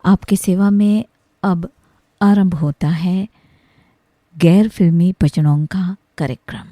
आपकी सेवा में अब आरंभ होता है गैर फिल्मी भजनों का कार्यक्रम।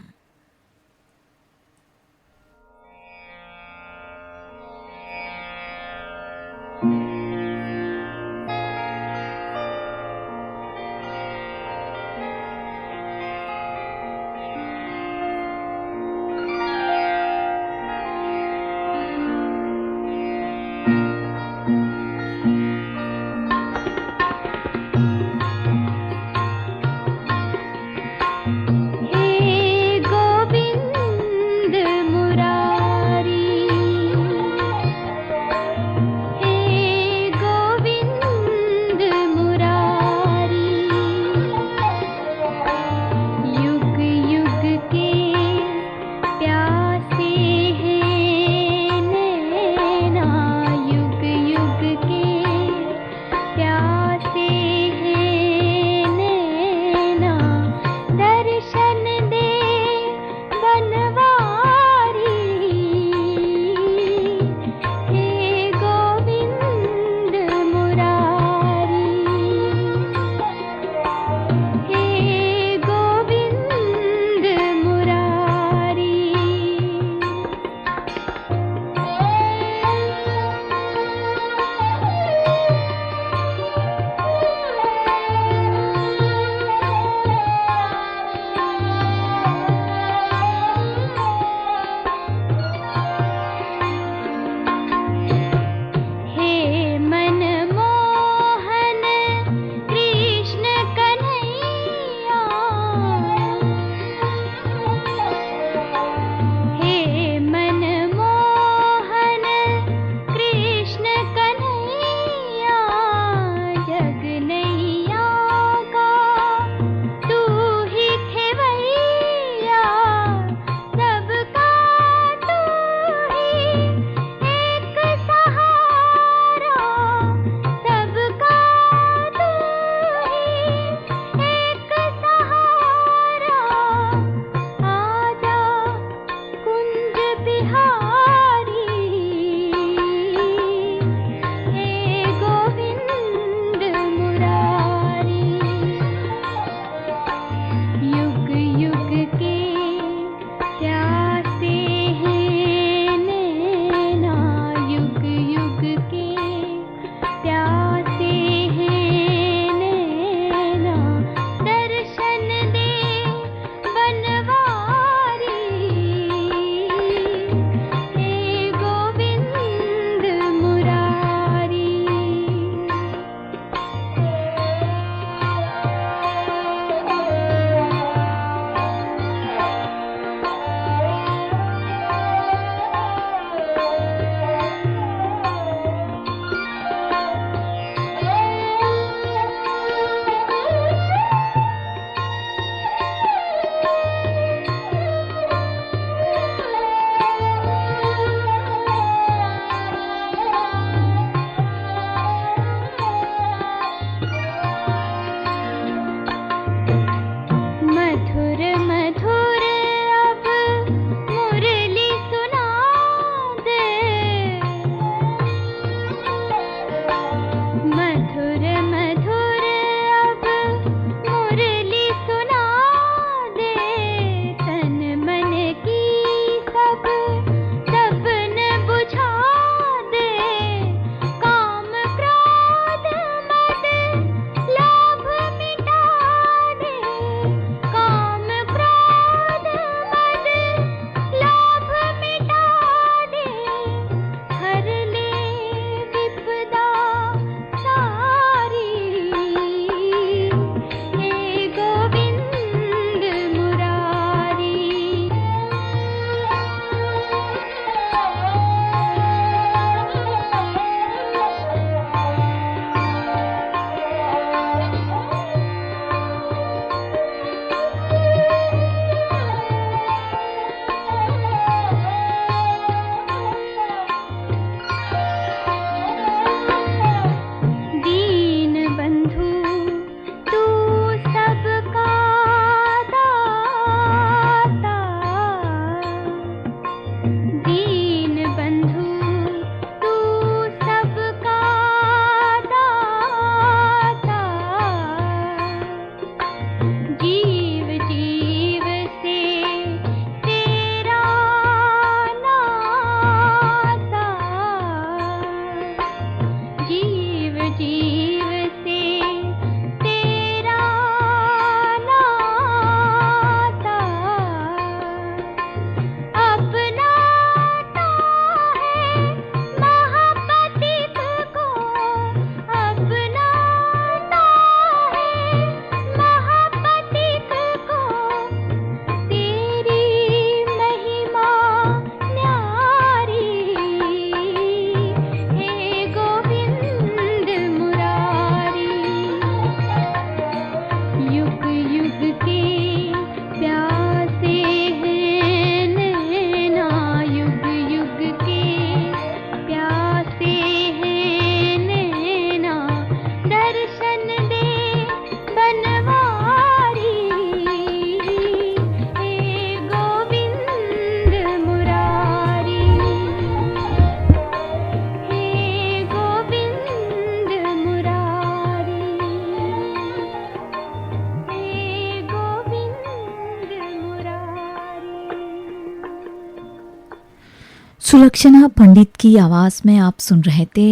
सुलक्षणा पंडित की आवाज़ में आप सुन रहे थे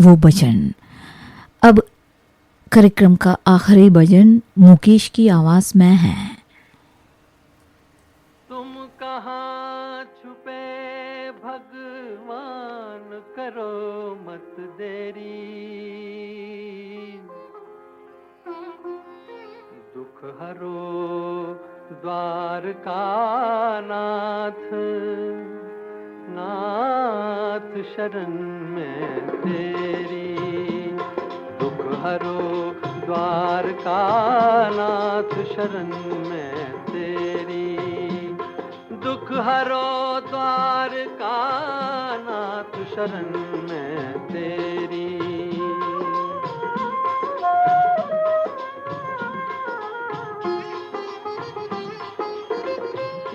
वो भजन। अब कार्यक्रम का आखिरी भजन मुकेश की आवाज़ में है। तुम कहाँ छुपे भगवान, करो मत देरी, दुख हरो द्वारका नाथ, नाथ शरण में तेरी, दुख हरो द्वारका नाथ शरण में तेरी, दुख हरो द्वारका नाथ शरण में तेरी।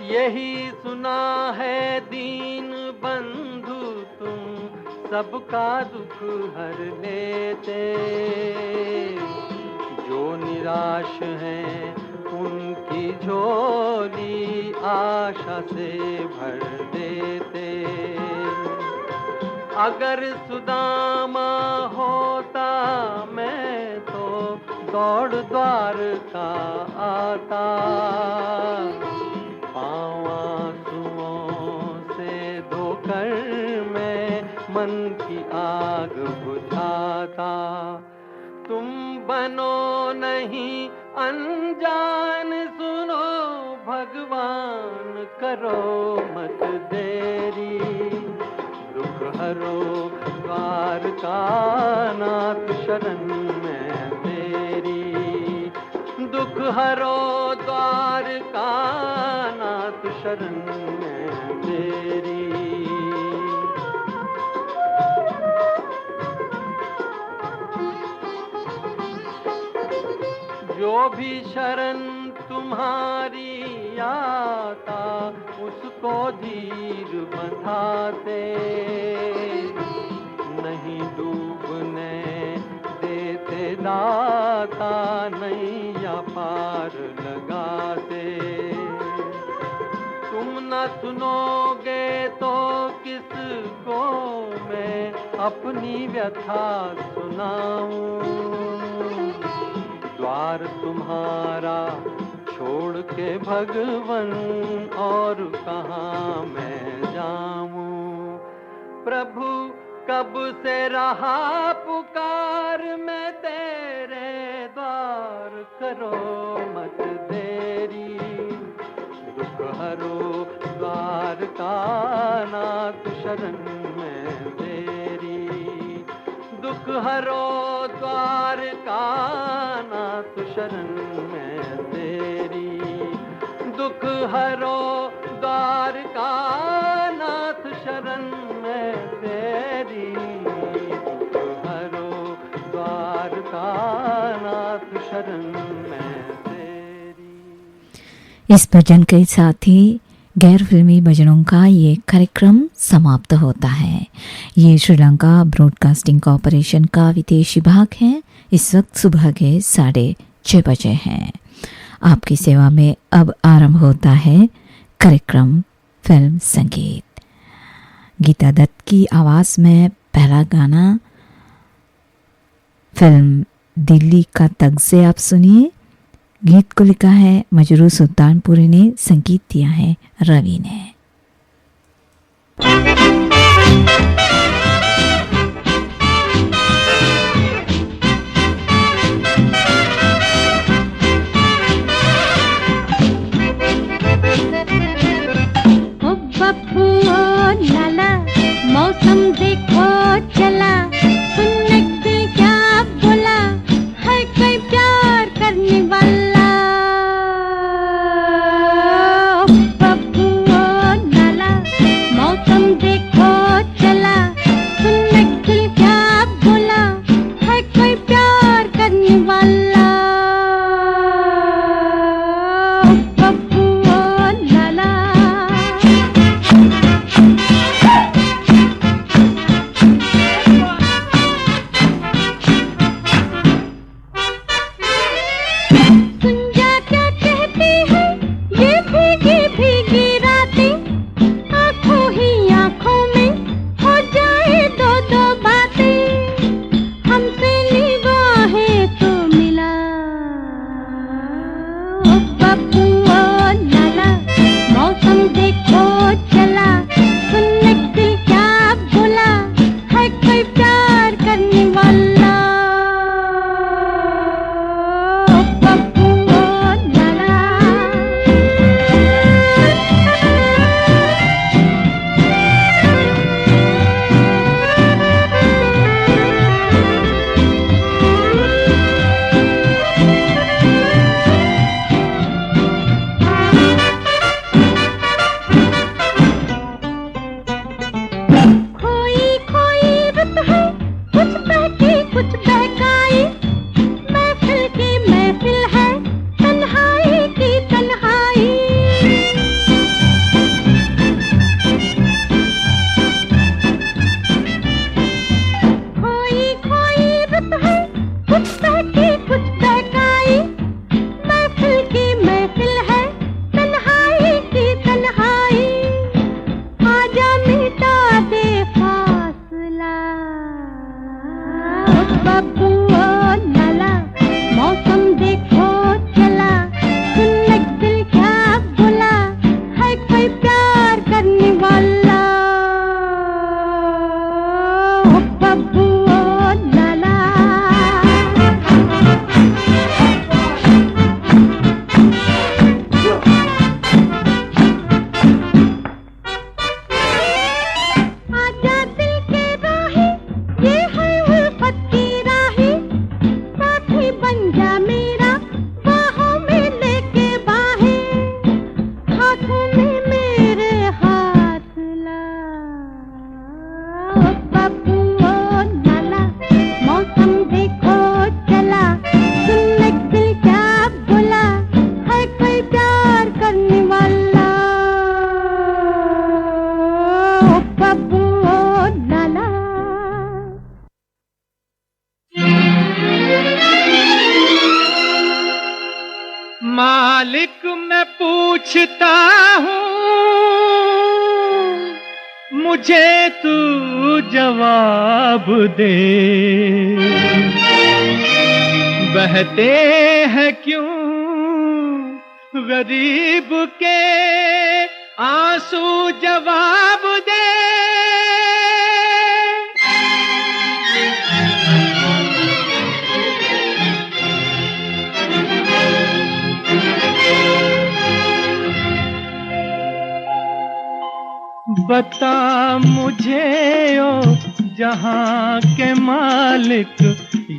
यही सुना है दीन बंधु तुम सबका दुख हर लेते, जो निराश हैं उनकी झोली आशा से भर देते। अगर सुदामा होता मैं तो दौड़ द्वारका आता, पाँव आंसुओं से धोकर मैं मन की आग बुझाता। तुम बनो नहीं अनजान, सुनो भगवान करो मत देरी, दुख हरो द्वारका नाथ शरण में तेरी, दुख हरो द्वारका नाथ शरण में तेरी। जो भी शरण तुम्हारी आता उसको धीर बंधाते, नहीं डूबने देते दाता, नैया पार लगाते। तुम न सुनोगे तो किसको मैं अपनी व्यथा सुनाऊं, द्वार तुम्हारा छोड़ के भगवन और कहाँ मैं जाऊं। प्रभु कब से रहा पुकार मैं तेरे द्वार, करो मत देरी, दुख हरो द्वारका नाथ शरण में तेरी, दुख हरो द्वारका नाथ शरण में तेरी, दुख हरो द्वारका नाथ शरण में तेरी, दुख हरो द्वारका नाथ शरण में तेरी। इस भजन के साथ ही गैर फिल्मी भजनों का ये कार्यक्रम समाप्त होता है। ये श्रीलंका ब्रॉडकास्टिंग कॉरपोरेशन का विदेश विभाग है। इस वक्त सुबह के 6:30 बजे हैं। आपकी सेवा में अब आरंभ होता है कार्यक्रम फिल्म संगीत। गीता दत्त की आवाज़ में पहला गाना फिल्म दिल्ली का तग से आप सुनिए। गीत को लिखा है मजरू सुल्तानपुरी ने, संगीत दिया है रवि ने। ओ बप्पू ओ लाला, मौसम देखो चला, सुनने दिल क्या बोला, है कोई प्यार करने वाला। ओ बप्पू ओ लाला, मौसम देखो चला, कुछ बहकाई, महफिल की महफिल है, तन्हाई की तन्हाई। खोई खोई रुत है, कुछ बहकी कुछ बहकाई, महफिल की महफिल है, तन्हाई की तन्हाई। आजा मिटा दे फासला, बब्बू ओ लाला, मौसम देखो चला, सुन एक दिल क्या बोला, है कोई प्यार करने वाला, ओ बब्बू ओ लाला। आजा दिल के राही, ये है उल्फत की राही, साथी बन जा मेरा, बाहों में लेके बाहें, हाथों में मेरे हाथ ला, ओ बब्बू ओ लाला, मौसम देखो चला, सुन एक दिल क्या बोला, है कोई प्यार करने वाला, ओ बब्बू ओ लाला। मालिक मैं पूछता हूँ, मुझे तू जवाब दे, बहते हैं क्यों गरीब के आंसू, जवाब दे। बता मुझे ओ जहां के मालिक,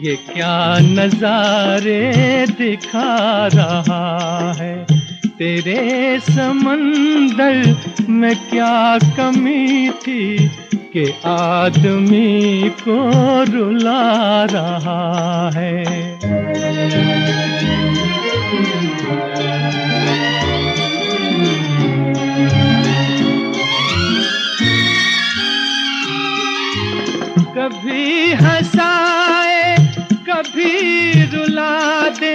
ये क्या नजारे दिखा रहा है, तेरे समंदर में क्या कमी थी कि आदमी को रुला रहा है। कभी हंसाए कभी रुला दे,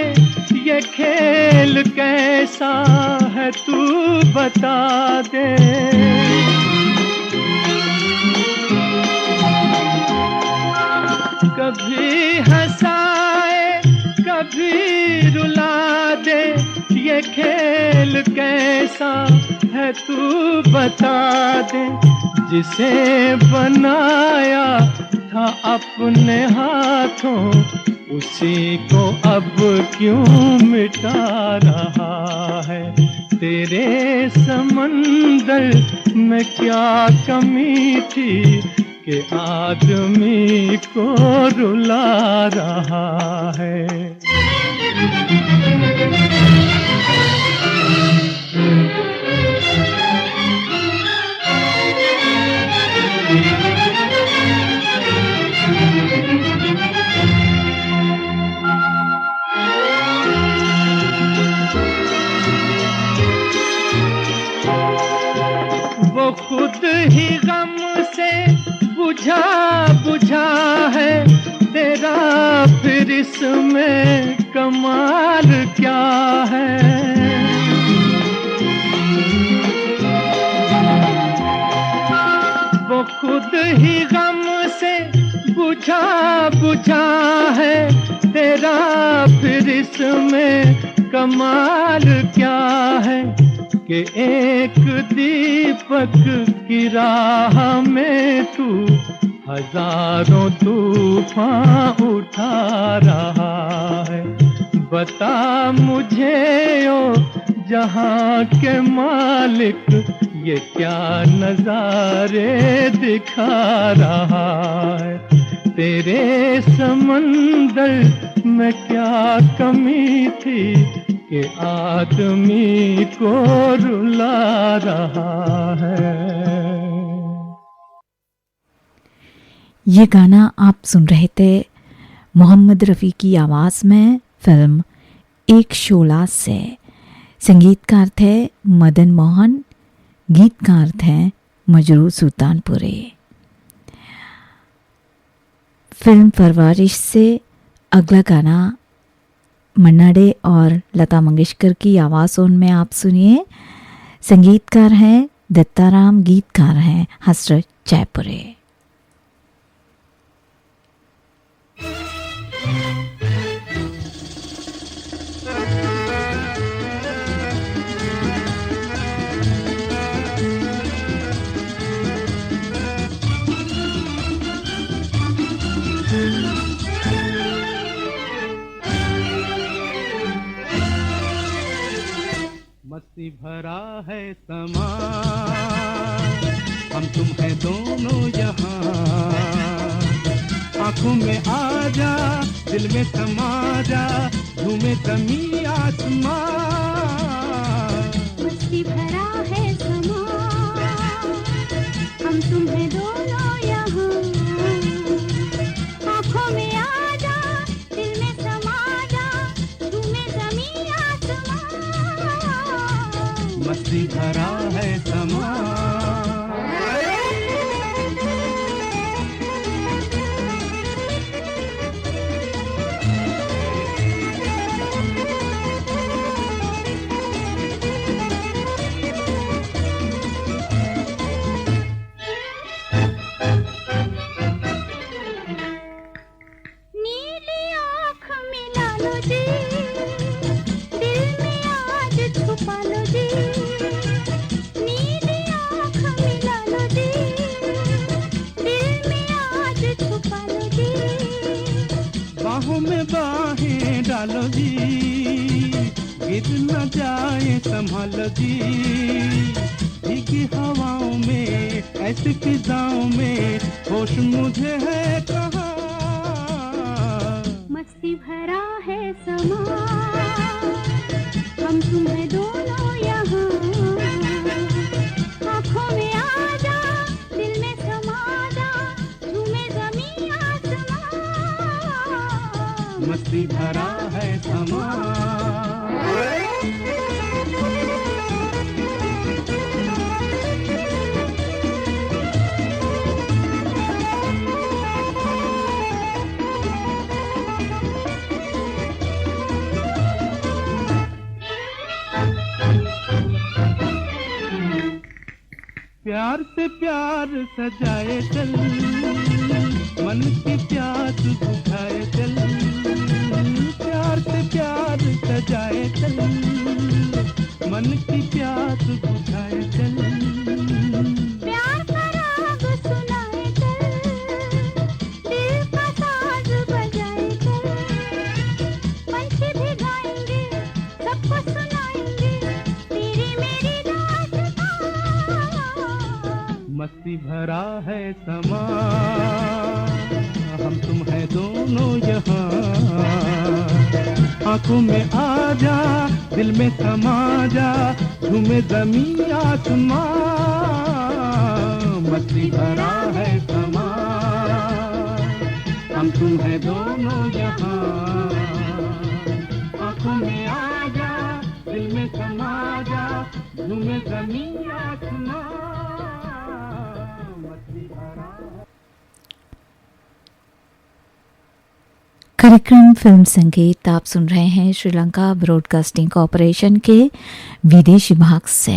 ये खेल कैसा है तू बता दे। कभी हंसाए कभी रुला दे, ये खेल कैसा है तू बता दे। जिसे बनाया था अपने हाथों, उसी को अब क्यों मिटा रहा है। तेरे समंदर में क्या कमी थी कि आदमी को रुला रहा है। वो खुद ही गम से बुझा बुझा है तेरा, फिर इसमें कमाल क्या है। वो खुद ही गम से बुझा बुझा है तेरा, फिर इसमें कमाल क्या है कि एक दीपक की राह में तू हजारों तूफान उठा रहा है। बता मुझे ओ जहां के मालिक, ये क्या नजारे दिखा रहा है। तेरे समंदर में क्या कमी थी कि आदमी को रुला रहा है। ये गाना आप सुन रहे थे मोहम्मद रफ़ी की आवाज़ में फिल्म एक शोला से। संगीतकार थे मदन मोहन, गीतकार थे मजरू सुल्तानपुरी। फिल्म परवरिश से अगला गाना मन्ना डे और लता मंगेशकर की आवाज़ों में आप सुनिए। संगीतकार हैं दत्ताराम, गीतकार हैं हसरत जयपुरी। मस्ती भरा है समा, हम तुम हैं दोनों यहाँ। आंखों में आ जा, दिल में समा जा, झूमे जमी आसमां। मस्ती भरा है समा, हम तुम हैं दोनों यहाँ। आँखों में आ जा, दिल में समा जा, झूमे जमी आसमां। मस्ती भरा है समा। नीली आँख मिला लो जी, दिल में आज छुपा लो जी। नीली आँख मिला लो जी, दिल में आज छुपा लो जी। बाहों में बाहें डालो जी, गिर न जाए संभालो जी। भीगी हवाओं में, ऐसी फिजाओं में, होश मुझे है कहाँ। मस्ती भरा है समा, हम तुम हैं दोनों यहाँ। आँखों में आ जा, दिल में समा जा, झूमे जमी आसमां। मस्ती भरा है समा। प्यार से प्यार सजाए चल, मन की प्यास बुझाए चल। प्यार से प्यार सजाए चल, मन की प्यास बुझाए चल। प्यार का राग सुनाए चल, दिल का साज बजाए चल। पंछी भी गाएंगे, सबको सुनाएंगे, तेरी मेरी दास्तां। मस्ती भरा है समा, हम तुम हैं दोनों यहाँ। आंखों में आ जा, दिल में समा जा, झूमे जमी आसमां। मस्ती भरा है समा, हम तुम हैं दोनों यहाँ। आंखों में आ जा, दिल में समा जा, झूमे जमी आसमां। कार्यक्रम फिल्म संगीत आप सुन रहे हैं श्रीलंका ब्रॉडकास्टिंग कॉरपोरेशन के विदेशी भाग से।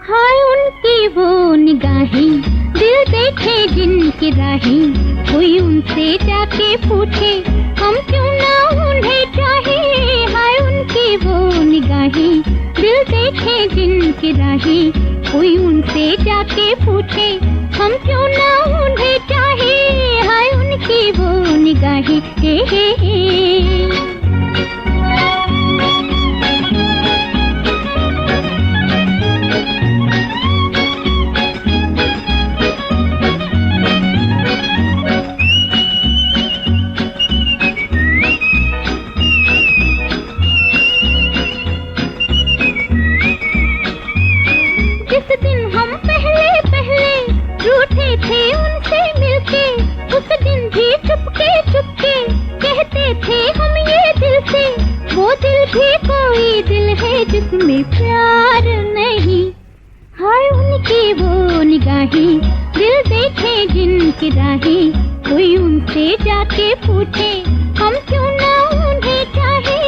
हाय उनकी वो निगाहें, दिल देखे जिनकी राहें। कोई उनसे जाके पूछे, हम क्यों ना उन्हें चाहे। हाय उनकी वो निगाहें, दिल देखे जिनकी राहें। कोई उनसे जाके पूछे, हम क्यों ना उन्हें चाहे। हाय उनकी वो निगाहें, जिनकी राहें कोई उनसे जाके पूछे हम क्यों ना उन्हें चाहे,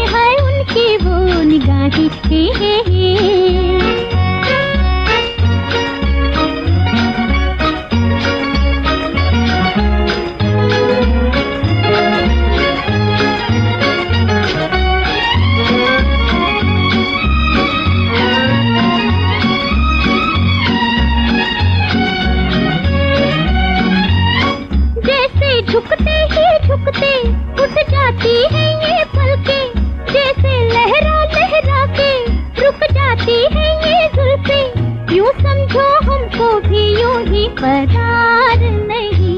है उनकी वो निगाहें हे। झुकते ही झुकते उठ जाती है ये पलकें, जैसे लहरा लहरा के रुक जाती है ये जुल्फें, यूं समझो हमको भी यूं ही करार नहीं,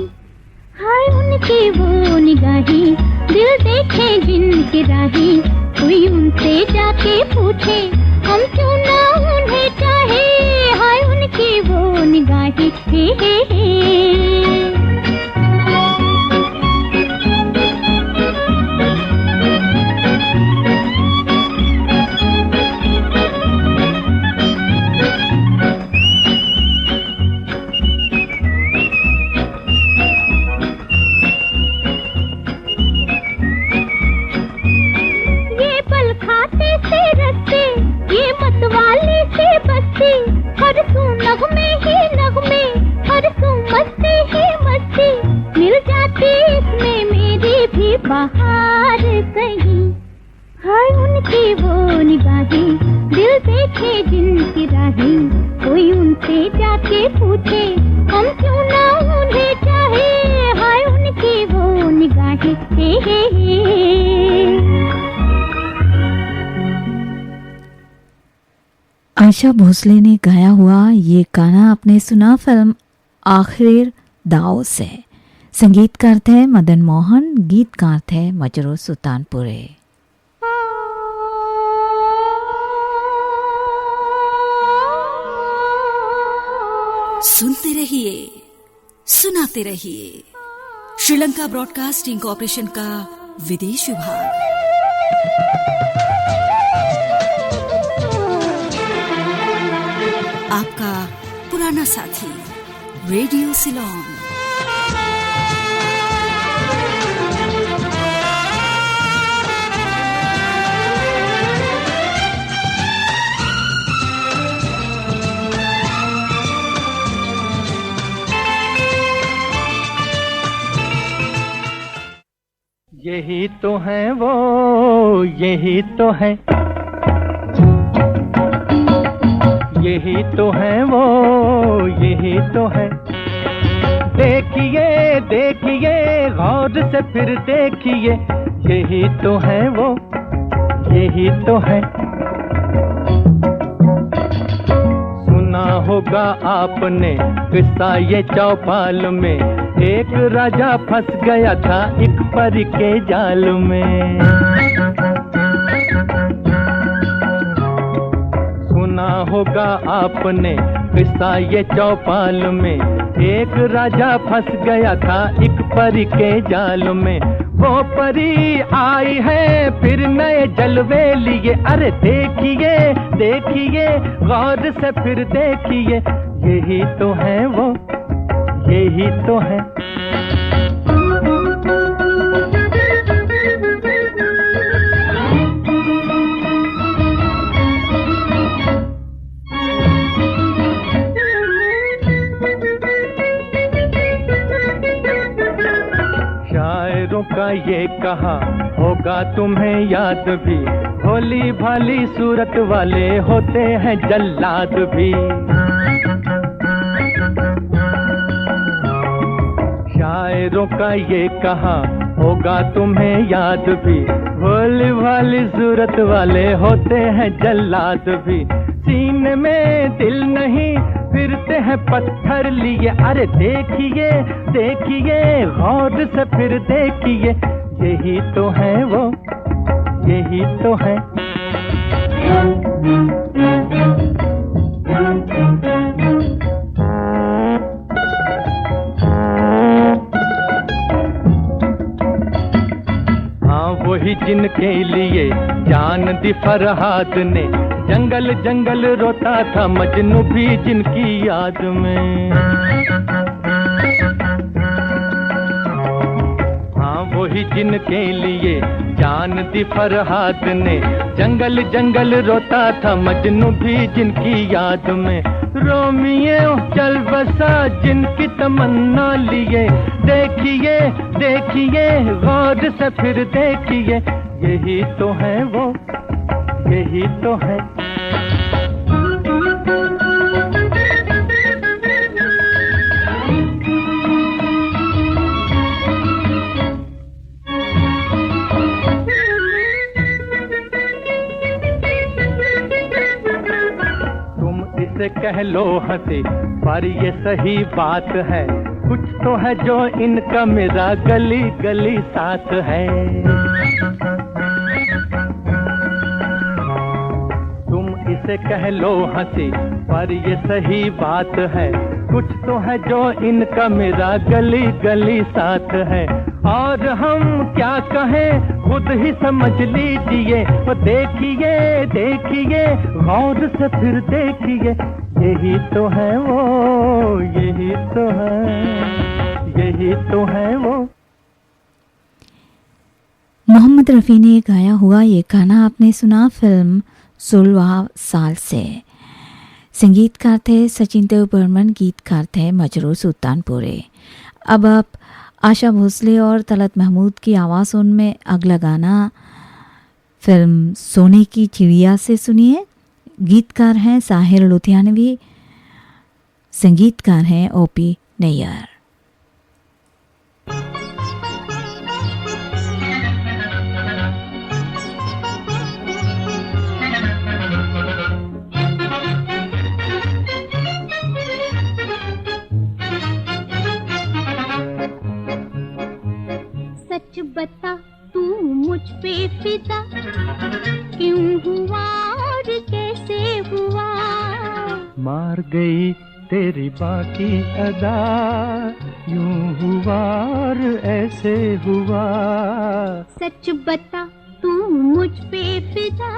हाय उनकी वो निगाहें दिल देखे जिनकी राहें कोई उनसे जाके पूछे हम क्यों ना उन्हें चाहे, हाय उनकी वो निगाहें हे। बाहर कहीं, हाय उनकी वो निगाहें दिल देखे जिनकी राहें कोई उनसे जाके पूछे हम क्यों ना उन्हें चाहे, हाय उनकी वो निगाहें हे। आशा भोसले ने गाया हुआ ये गाना आपने सुना फिल्म आखिर दाव से। संगीतकार थे मदन मोहन, गीतकार थे मजरू सुल्तानपुरे। सुनते रहिए, सुनाते रहिए। श्रीलंका ब्रॉडकास्टिंग कॉर्पोरेशन का विदेश विभाग। आपका पुराना साथी रेडियो सिलोन। यही तो है वो, यही तो है, यही तो है वो, यही तो है। देखिए देखिए गौर से फिर देखिए, यही तो है वो, यही तो है। सुना होगा आपने किस्सा ये चौपाल में, एक राजा फंस गया था एक परी के जाल में। सुना होगा आपने किस्सा ये चौपाल में, एक राजा फंस गया था एक परी के जाल में। वो परी आई है फिर नए जलवे लिए, अरे देखिए देखिए गौर से फिर देखिए, यही तो है वो, यही तो है। शायरों का ये कहा होगा तुम्हें याद भी, भोली भाली सूरत वाले होते हैं जल्लाद भी। शायरों का ये कहा होगा तुम्हें याद भी, भोली भाली सूरत वाले होते हैं जल्लाद भी। सीने में दिल नहीं फिरते हैं पत्थर लिए, अरे देखिए देखिए गौर से फिर देखिए, यही तो है वो, यही तो है। हाँ वही जिनके लिए जान दी फरहाद ने, जंगल जंगल रोता था मजनू भी जिनकी याद में। जिनके लिए जान दी फरहाद ने। जंगल जंगल रोता था मजनू भी जिनकी याद में। रोमियो चल बसा जिनकी तमन्ना लिए। देखिए देखिए गौर से फिर देखिए, यही तो है वो, यही तो है। से कह लो हंसी पर ये सही बात है, कुछ तो है जो इनका मेरा गली गली साथ है। तुम इसे कह लो हंसी पर ये सही बात है, कुछ तो है जो इनका मेरा गली गली साथ है। और हम क्या कहें खुद ही समझ लीजिए, वो देखिए देखिए गौर से फिर देखिए, यही तो है वो, यही तो है, यही तो है वो। मोहम्मद रफ़ी ने गाया हुआ ये गाना आपने सुना फिल्म 16 साल से। संगीतकार थे सचिन देव बर्मन, गीतकार थे मजरूर सुल्तानपुरे। अब आप आशा भोसले और तलत महमूद की आवाज़ में अगला गाना फिल्म सोने की चिड़िया से सुनिए। गीतकार हैं साहिर लुधियानवी, संगीतकार हैं ओपी नैयर। सच बता तू मुझ पे फिदा क्यों हुआ और कैसे हुआ। मार गई तेरी बाकी अदा, यूं हुआ और ऐसे हुआ। सच बता तू मुझ पे फिदा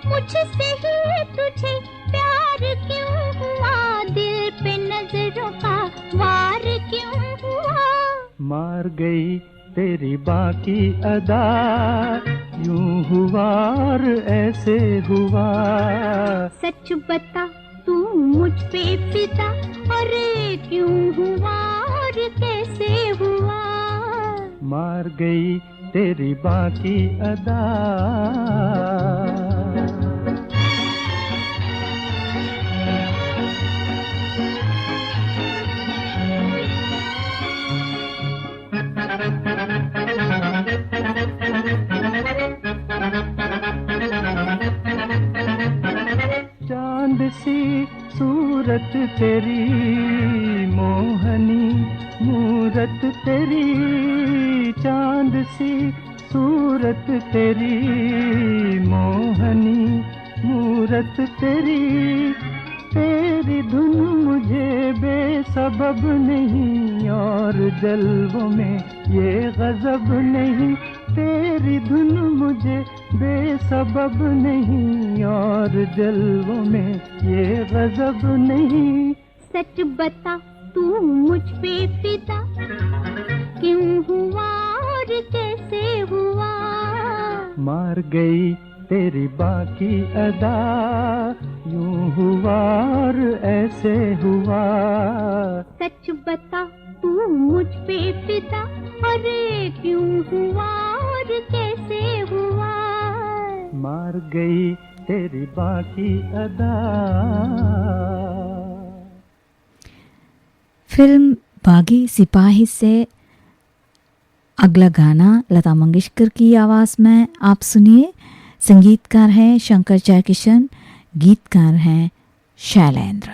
मुझसे ही तुझे प्यार क्यों हुआ, दिल पे नजरों का वार क्यों हुआ। मार गई तेरी बाकी अदा, यूं हुआ और ऐसे हुआ। सच बता तू मुझ पे फिदा, अरे क्यों हुआ और कैसे हुआ। मार गई तेरी बाकी अदा। चांद सी सूरत तेरी, मोहनी मूरत तेरी। चांद सी सूरत तेरी, मोहनी मूरत तेरी। तेरी धुन मुझे बेसबब नहीं और जल्वों में ये गजब नहीं। तेरी धुन मुझे बेसबब नहीं और जल्वों में ये गजब नहीं। सच बता तू मुझ पे फिदा क्यों हुआ और कैसे हुआ। मार गई तेरी बाकी अदा, यूं हुआ और ऐसे हुआ। सच बता तू मुझ पे फिदा, अरे क्यों हुआ और कैसे हुआ। मार गई तेरी बाकी अदा। फिल्म बागी सिपाही से अगला गाना लता मंगेशकर की आवाज़ में आप सुनिए। संगीतकार हैं शंकर जयकिशन, गीतकार हैं शैलेंद्र।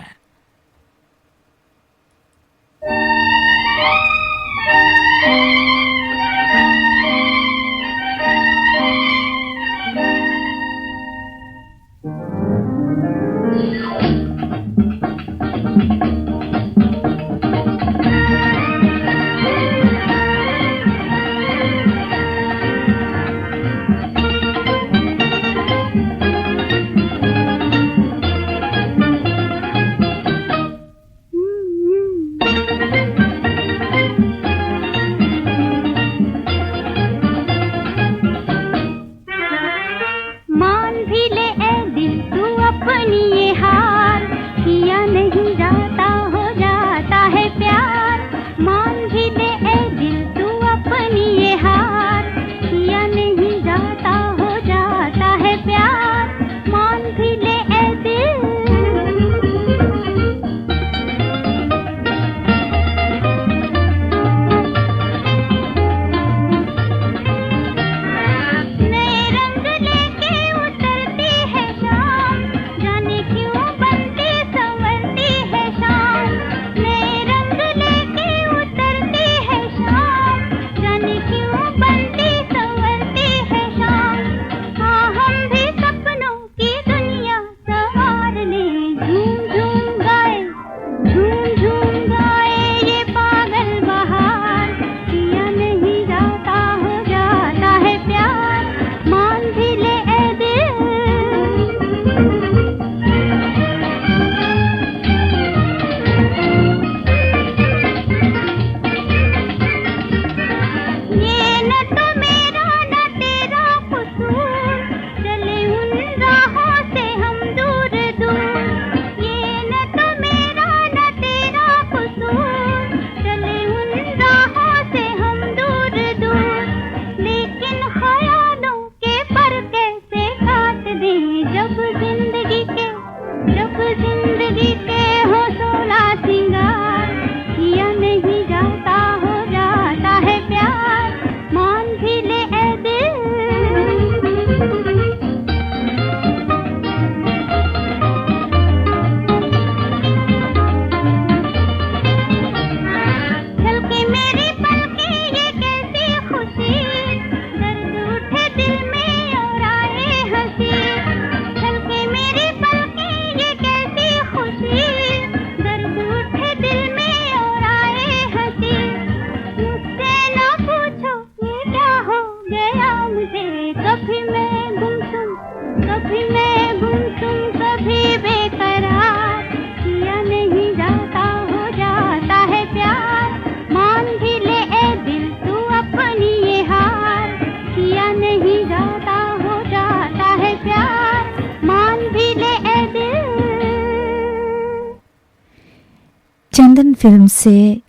चंदन फिल्म से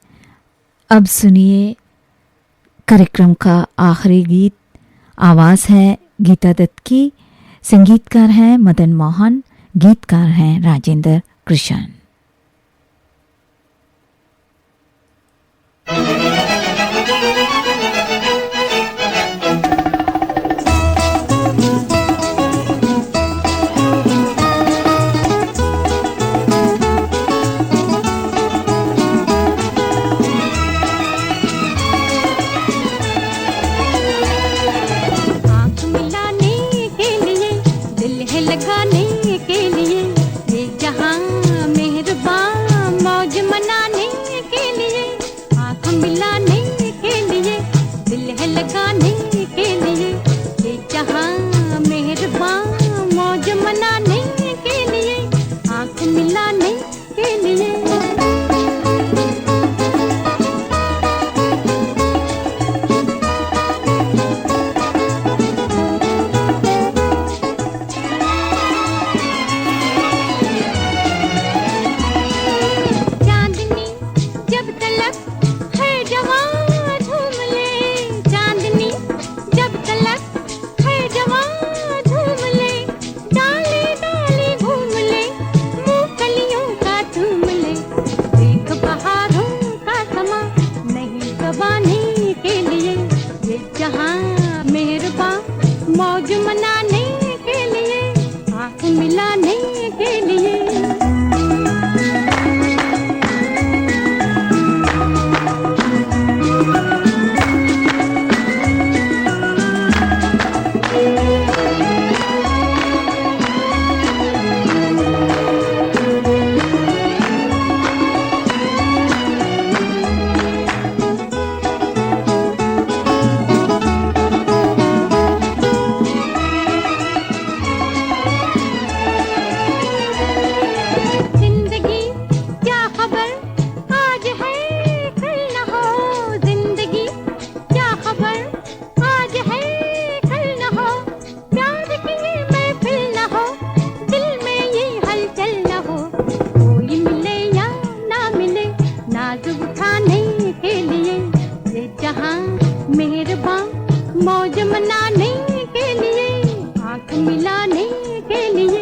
अब सुनिए कार्यक्रम का आखिरी गीत। आवाज़ है गीता दत्त की, संगीतकार हैं मदन मोहन, गीतकार हैं राजेंद्र कृष्ण। मेहरबान मौज मनाने के लिए आँख मिला जहां मेहरबान मौज मनाने के लिए, आंख मिलाने के लिए। मौज मनाने के लिए, आंख मिलाने के लिए।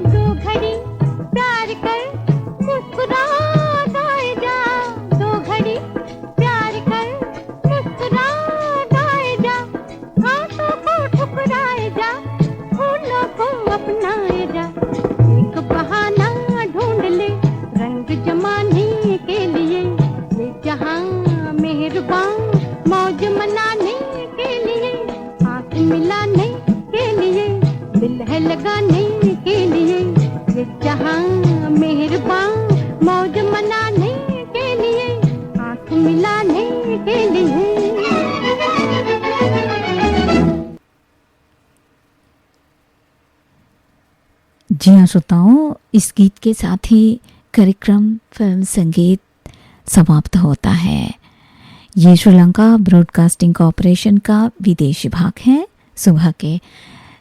दो घड़ी प्यार कर मुस्कुरा गाए जा, दो घड़ी प्यार कर मुस्कुरा गाए जा। हाथों को ठुकराए जा, फूलों को अपनाए जा। एक बहाना ढूंढ ले रंग जमाने के लिए, ये जहां मेहरबान मौज मनाने के लिए, आंख मिलाने के लिए, दिल है लगाने के लिए। ये जहां मेहरबान मौज मनाने के लिए, आंख मिलाने के लिए। जी हाँ श्रोताओं, इस गीत के साथ ही कार्यक्रम फिल्म संगीत समाप्त होता है। ये श्रीलंका ब्रॉडकास्टिंग कॉरपोरेशन का विदेश विभाग है। सुबह के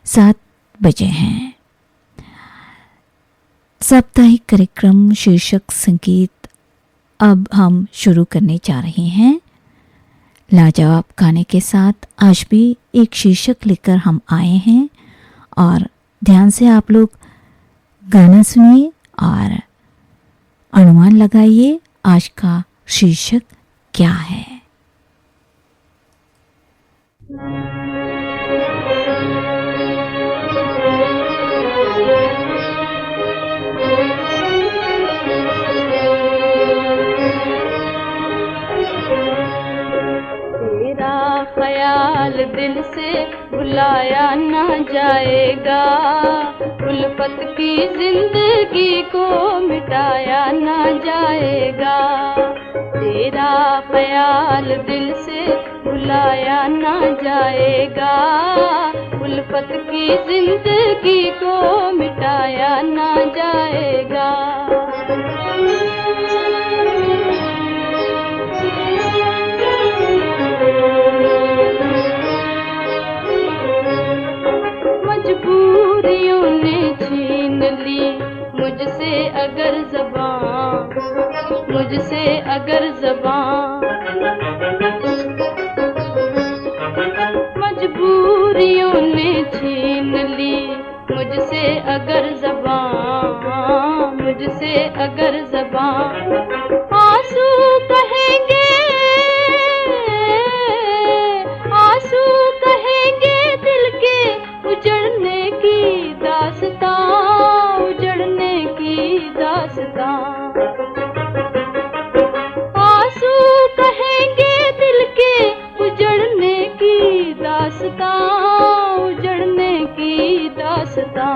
7 बजे हैं। साप्ताहिक कार्यक्रम शीर्षक संगीत अब हम शुरू करने जा रहे हैं। लाजवाब गाने के साथ आज भी एक शीर्षक लेकर हम आए हैं और ध्यान से आप लोग गाना सुनिए और अनुमान लगाइए आज का शीर्षक क्या है। तेरा ख्याल दिल से भुलाया ना जाएगा, उल्फत की जिंदगी को मिटाया ना जाएगा। तेरा ख्याल दिल से भुलाया ना जाएगा, उल्फत की जिंदगी को मिटाया ना जाएगा। मजबूरियों ने छीन ली मुझसे अगर ज़बान, मुझसे अगर ज़बान। मजबूरियों ने छीन ली मुझसे अगर ज़बान, मुझसे अगर ज़बान। आंसू कहेंगे, आंसू कहेंगे दिल के उजड़ने की दास्तां, उजड़ने की दास्तां। आंसू कहेंगे दिल के उजड़ने की दास्तां, उजड़ने की दास्तां।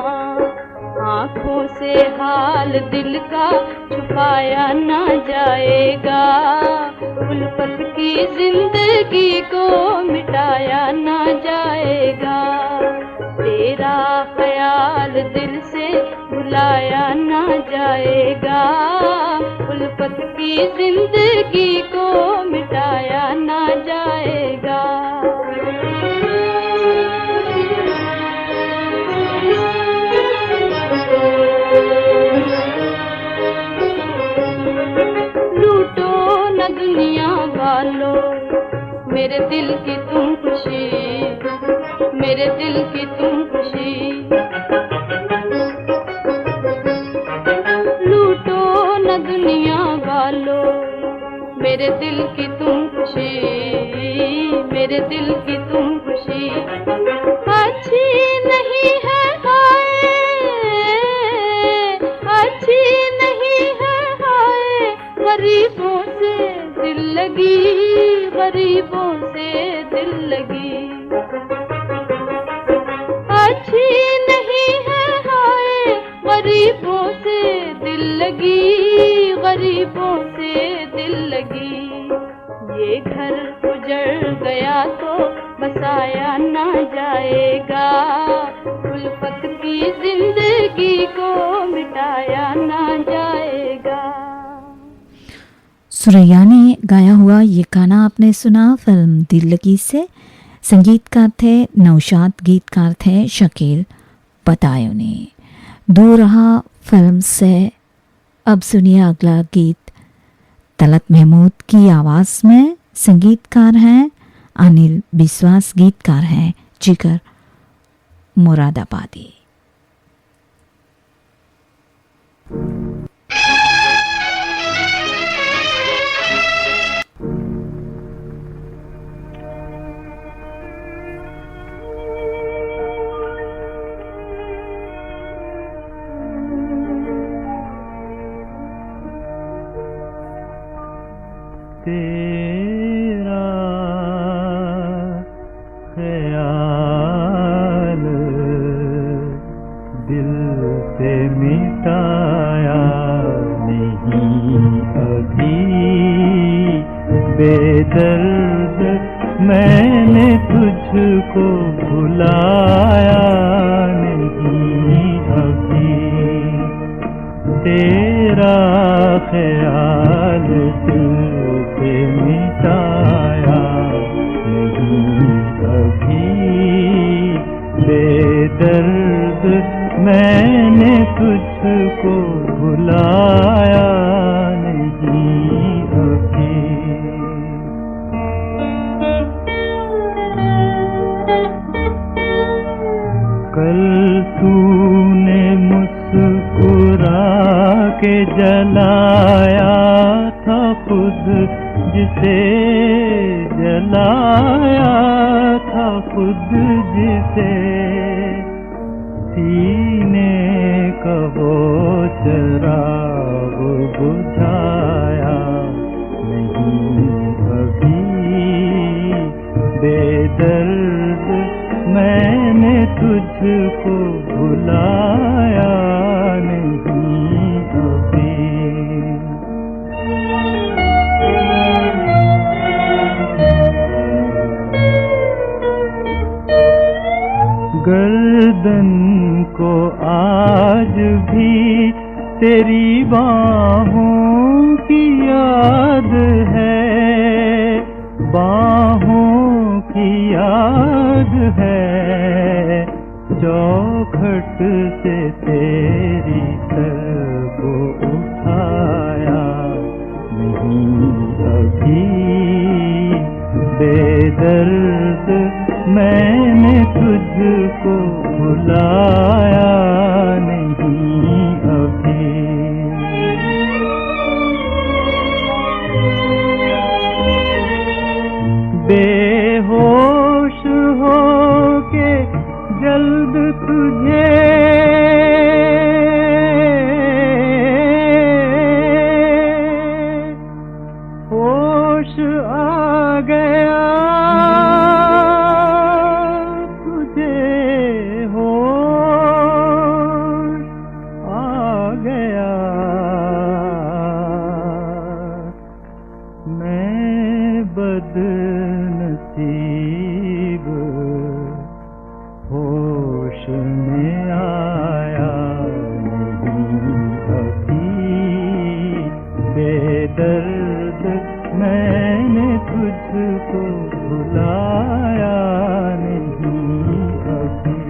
आँखों से हाल दिल का छुपाया ना जाएगा, उल्फत की जिंदगी को मिटाया ना जाएगा। तेरा ख्याल दिल से भुलाया ना जाएगा, उल्फत की जिंदगी को मिटाया ना जाएगा। लूटो न दुनिया वालों मेरे दिल की तुम खुशी, मेरे दिल की तुम खुशी। लूटो न दुनिया वालों मेरे दिल की तुम खुशी, मेरे दिल की तुम खुशी। अच्छी नहीं है हाय, अच्छी नहीं है हाय, गरीबों से दिल लगी, गरीबों से दिल लगी। अच्छी नहीं है हाय, गरीबों से दिल लगी, गरीबों से दिल लगी। ये घर उजड़ गया तो बसाया ना जाएगा, उल्फत की जिंदगी को मिटाया ना जाएगा। सुरैया ने गाया हुआ ये गाना आपने सुना फिल्म दिल लगी से। संगीतकार थे नौशाद, गीतकार थे शकील बदायूनी। दूर रहा फिल्म से अब सुनिए अगला गीत तलत महमूद की आवाज़ में। संगीतकार हैं अनिल विश्वास, गीतकार हैं जिगर मुरादाबादी। तेरा ख्याल दिल से मिटाया नहीं अभी, बेदर्द मैंने तुझको भुलाया नहीं अभी। तेरा ख्याल दिल से मिटाया नहीं अभी, बेदर्द मैंने तुझको भुलाया नहीं अभी। कल तूने मुस्कुरा के जलाया था खुद जिसे, जलाया था खुद जिसे, सीने का वो चिराग बुझाया नहीं अभी। बेदर्द मैंने तुझको भुलाया नहीं अभी। गर्दन को आज भी तेरी बाहों की याद है, बाहों की याद है। चौखट से तेरी सर को उठाया नहीं अभी। बेदर्द मैंने तुझको भुलाया नहीं अभी। बेहोश होके जल्द तुझे होश आ गया, तुझे होश आ गया। मैं बदनसीब होश में आया नहीं अभी। बेदर्द मैंने तुझको भुलाया नहीं अभी।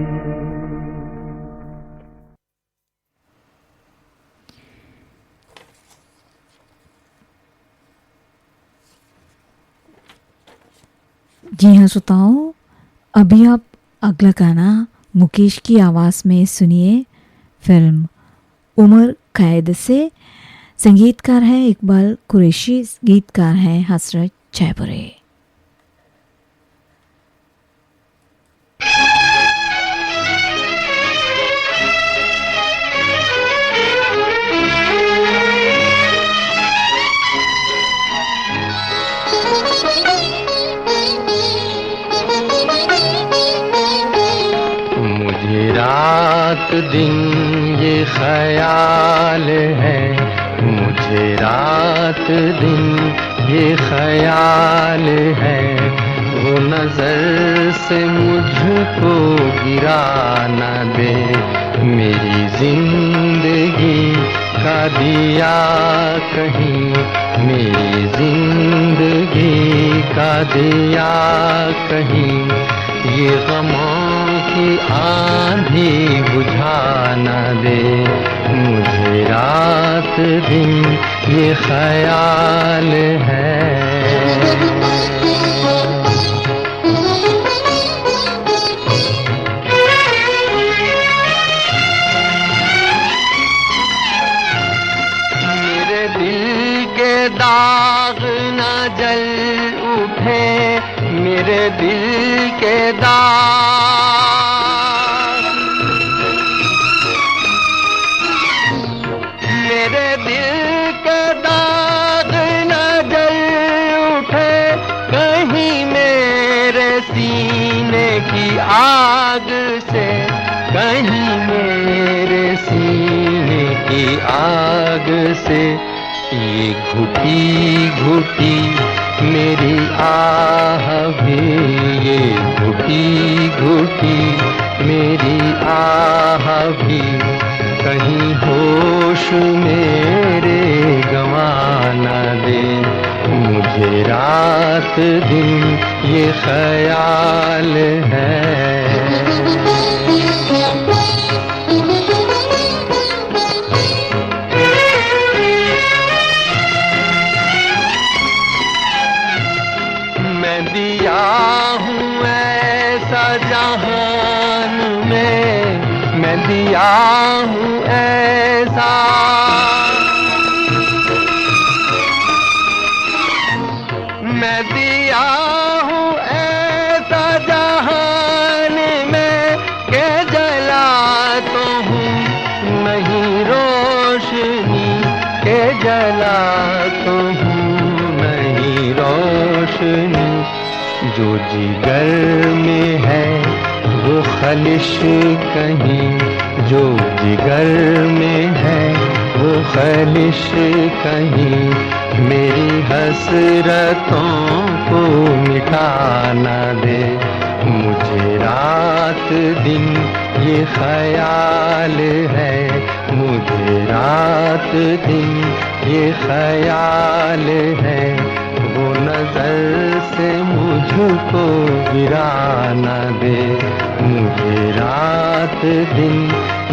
जी हाँ श्रोताओं, अभी आप अगला गाना मुकेश की आवाज़ में सुनिए फिल्म उमर कैद से। संगीतकार है इकबाल कुरैशी, गीतकार है हसरत जयपुरी। रात दिन ये ख्याल है, मुझे रात दिन ये ख्याल है, वो नजर से मुझको गिरा न दे, मेरी जिंदगी का दिया कहीं, मेरी जिंदगी का दिया कहीं, ये गमों की आंधी बुझा न दे, मुझे रात दिन ये ख्याल है। मेरे दिल के दाग न जल उठे, मेरे दिल के दाग, मेरे दिल के दाग न जल उठे, कहीं मेरे सीने की आग से, कहीं मेरे सीने की आग से, ये घुटी घुटी मेरी आह भी, ये घुटी घुटी मेरी आह भी, कहीं होश मेरे गंवा न दे, मुझे रात दिन ये ख्याल है। मैं दिया हूँ ऐसा जहान में, मैं दिया हूँ ऐसा, मैं दिया हूँ ऐसा जहान में, के जला तो हूँ नहीं रोशनी, के जला तो हूँ नहीं रोशनी, जो जिगर में है वो खलिश कहीं, जो जिगर में है वो खलिश कहीं, मेरी हसरतों को मिटा न दे, मुझे रात दिन ये ख्याल है, मुझे रात दिन ये ख्याल है, वो नजर से मुझको गिरा न दे, मुझे रात दिन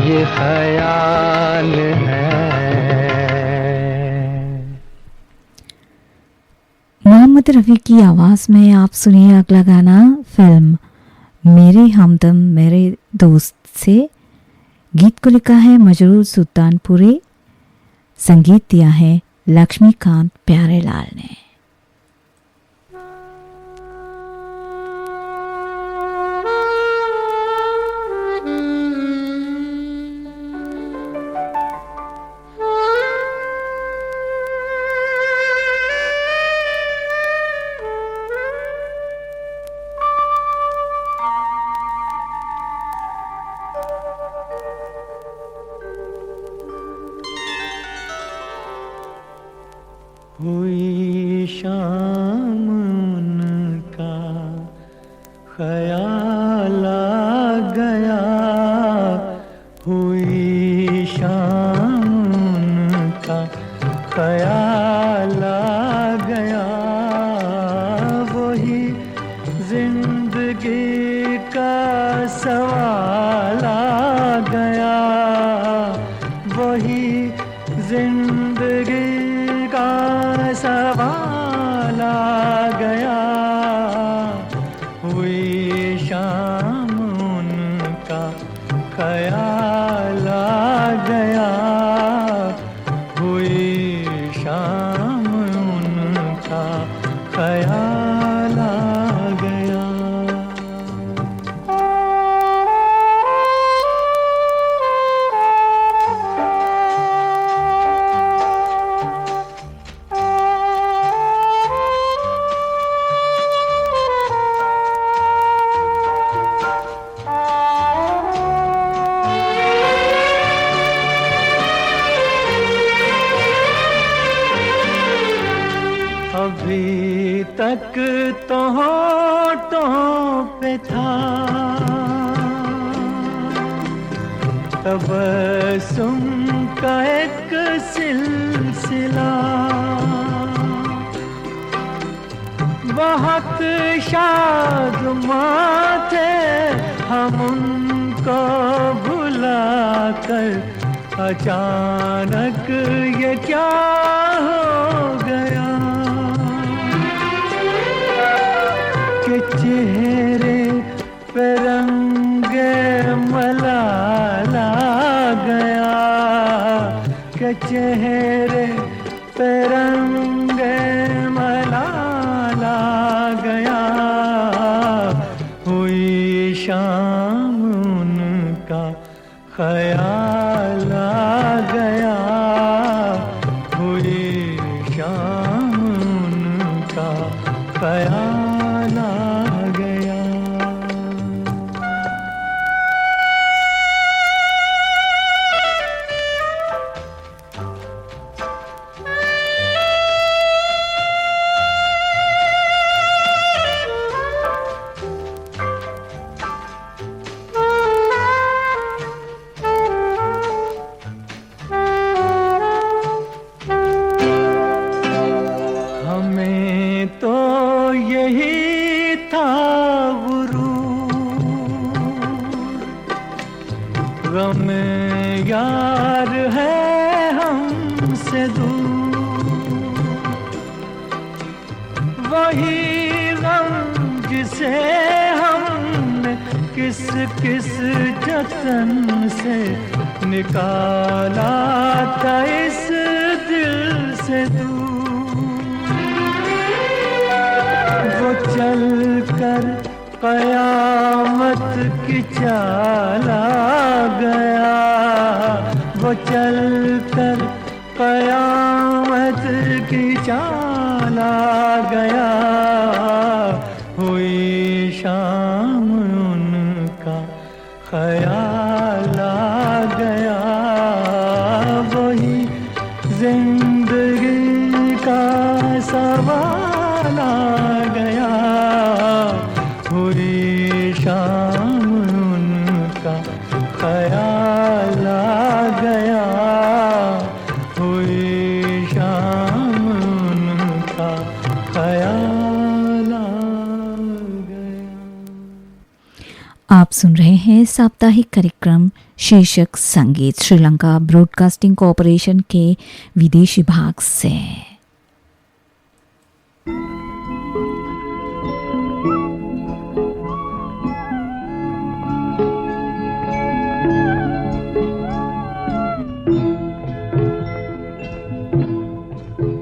ये ख्याल है। मोहम्मद रफ़ी की आवाज़ में आप सुनिए अगला गाना फिल्म मेरे हमदम मेरे दोस्त से। गीत को लिखा है मजरूर सुल्तानपुरी, संगीत दिया है लक्ष्मीकांत प्यारेलाल ने। हुई शाम उनका ख्याल आ गया, हुई शाम उनका ख्याल आ गया, वही जिंदगी का सवाल आ गया, वही जिंदगी का सवाल आ गया, ख्याल आ गया, हुई शाम उनका ख्याल आ गया। अभी तक तो होठों पे था तबस्सुम का एक सिलसिला, बहुत शादमां थे हम उनको भुलाकर, अचानक ये क्या हो गया कि चेहरे पे रंगे मलाल आ गया, कि चेहरे पे रंगे मलाल आ गया, हुई शाम उनका ख्याल आ गया, हुई शाम उनका ख्याल आ गया। हमें तो यही था गुरूर, गम यार है हमसे दूर, वही गम जिसे हमने किस किस जतन से निकाला था इस दिल से दूर, वो चल कर क़यामत की चाल आ गया, वो चल कर क़यामत की चाल आ गया, हुई शाम उनका ख्याल आ गया, वही जिंदगी का सवाल आ गया, हुई शाम उनका ख्याल आ गया, हुई शाम उनका ख्याल आ गया। आप सुन रहे हैं साप्ताहिक कार्यक्रम शीर्षक संगीत श्रीलंका ब्रॉडकास्टिंग कॉरपोरेशन के विदेशी भाग से।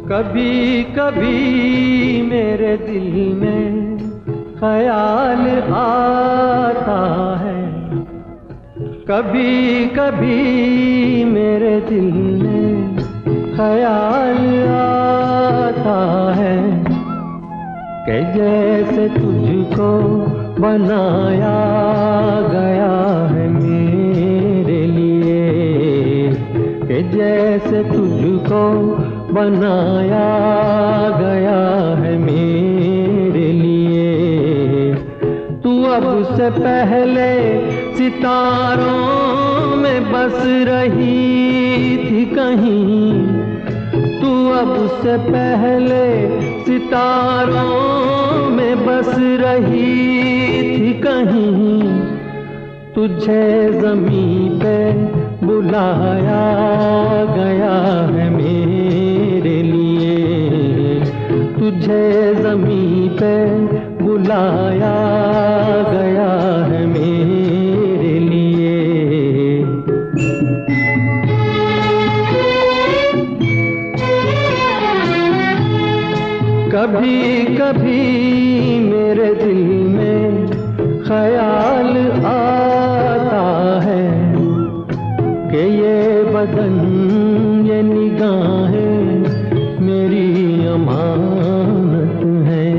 कभी कभी मेरे दिल में ख्याल आता है, कभी कभी मेरे दिल में ख्याल आता है, कि जैसे तुझको बनाया गया है मेरे लिए, कि जैसे तुझको बनाया गया है मेरे लिए। तू अब से पहले सितारों में बस रही थी कहीं, तू अब से पहले सितारों में बस रही थी कहीं, तुझे ज़मीं पे बुलाया गया है मेरे लिए, तुझे ज़मीं पे बुलाया गया है मेरे लिए। कभी कभी मेरे दिल में ख्याल आता है कि ये बदन ये निगाहें मेरी अमानत है,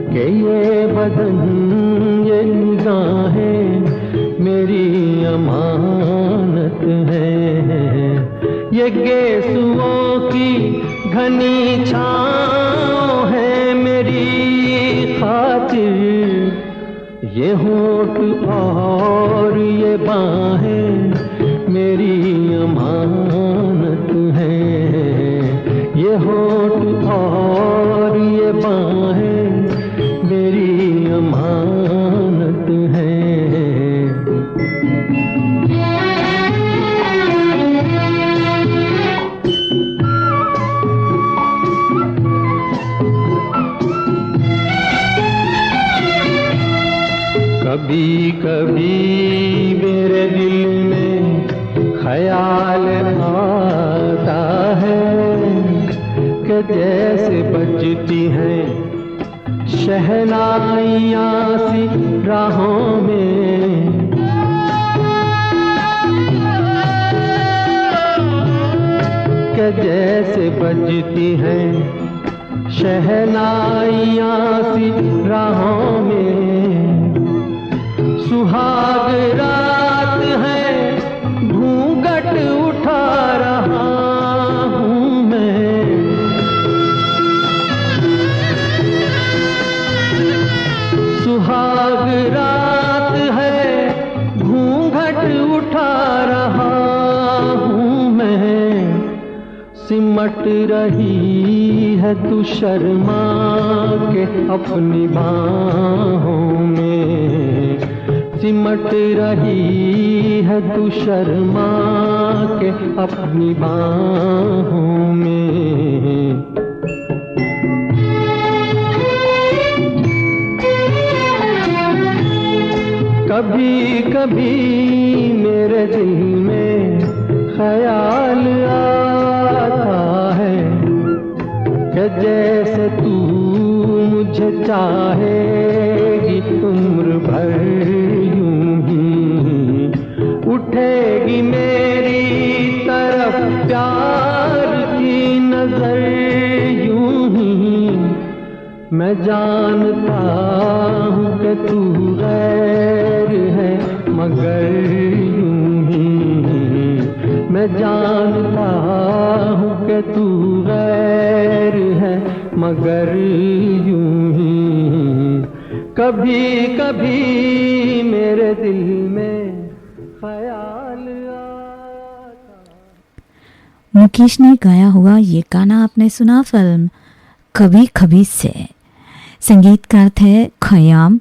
कि ये बदन ये निगाहें मेरी अमानत है। ये गेसुओं की घनी छाँव है मेरी खातिर, ये होठ और ये बाहें मेरी अमानत है, ये होठ और ये बाहें मेरी अमानत है। कभी कभी मेरे दिल में ख्याल आता है कि जैसे बजती हैं शहनाइयाँ सी राहों में, कि जैसे बजती हैं शहनाइयाँ सी राहों में। सुहाग रात है घूंघट उठा रहा हूँ मैं, सुहाग रात है घूंघट उठा रहा हूँ मैं। सिमट रही है तू शर्मा के अपनी बाहों में, सिमट रही है तू शर्मा के अपनी बाहों में। कभी कभी मेरे दिल में ख्याल आता है कि जैसे तू मुझे चाहेगी उम्र भर यूं ही, उठेगी मेरी तरफ प्यार की नजर यूं ही। मैं जानता हूँ कि तू गैर है मगर यूं ही, मैं जानता हूँ कि तू गैर है मगर यूं ही। कभी कभी मेरे दिल में ख्याल आता। मुकेश ने गाया हुआ ये गाना आपने सुना फिल्म कभी कभी से। संगीतकार थे खयाम,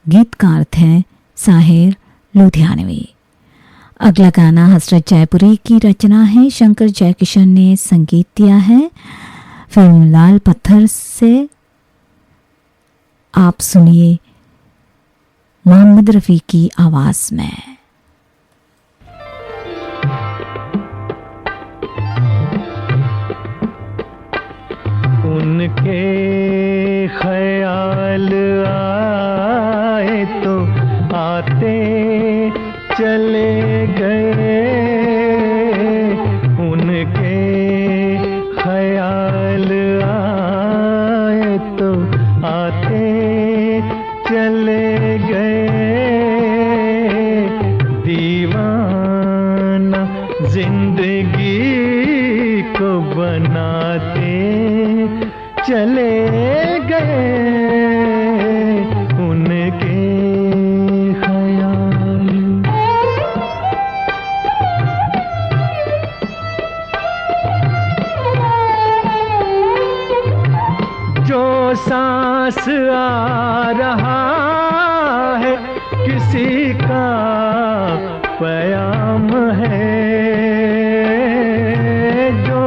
गीतकार थे साहिर लुधियानवी। अगला गाना हसरत जयपुरी की रचना है, शंकर जयकिशन ने संगीत दिया है। फिल्म लाल पत्थर से आप सुनिए मोहम्मद रफ़ी की आवाज में। उनके ख्याल आए तो आते चले गए, उनके ख्याल आए तो आते चले गए। दीवाना जिंदगी को बनाते चले गए, उनके ख्याल। जो सांस आ रहा है किसी का प्याम है, जो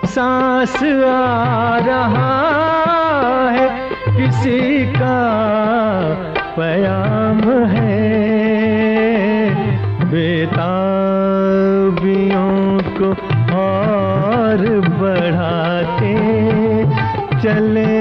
सांस आ रहा है किसी का प्याम है। बेताबियों को और बढ़ाते चले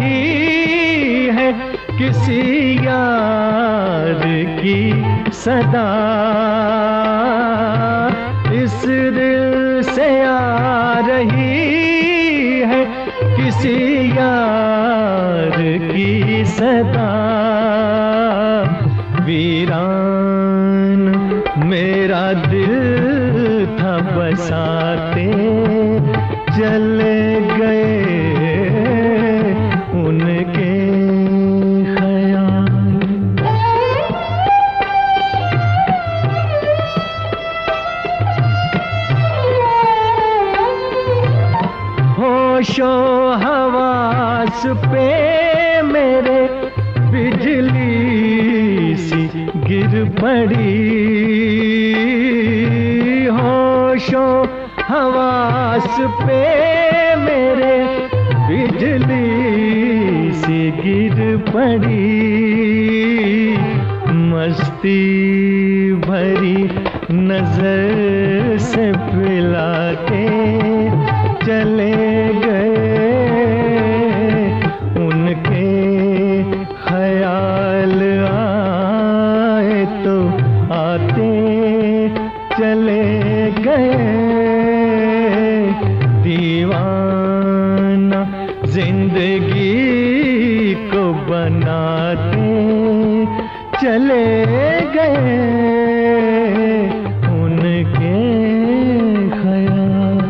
रही है किसी यार की सदा, इस दिल से आ रही है किसी यार की सदा। वीरान मेरा दिल था बसाते चले गए उनके ख्याल। होशो हवास पे मेरे बिजली सी गिर पड़ी, होशो हवास पे मेरे बिजली सी गिर पड़ी। मस्ती भरी नजर से पिलाते चले गए उनके ख्याल आए तो आते चले गए। दीवाना जिंदगी को बनाते चले गए उनके ख्याल।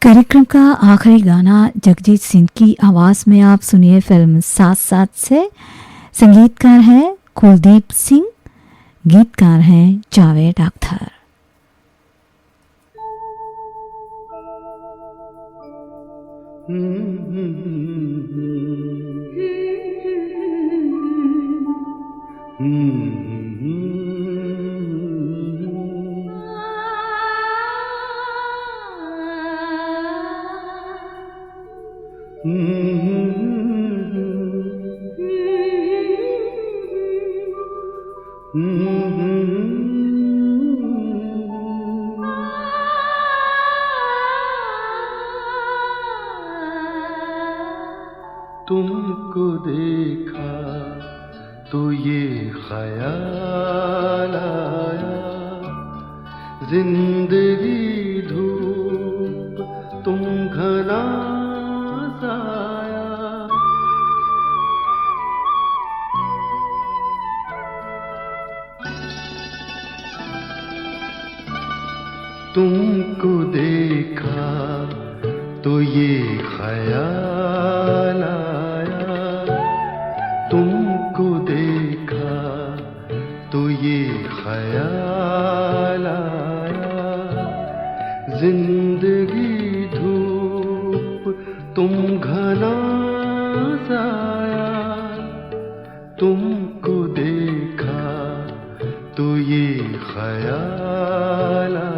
कार्यक्रम का आखिरी गाना जगजीत सिंह की आवाज में आप सुनिए फिल्म साथ साथ से। संगीतकार है कुलदीप सिंह, गीतकार हैं जावेद अख्तर। तुमको देखा तो ये ख्याल आया, जिंदगी धूप तुम घना साया। तुमको देखा तो ये ख्याल आया, तुमको देखा तो ये ख्याल आया, जिंदगी धूप तुम घना साया। तुमको देखा तो ये ख्याल आया।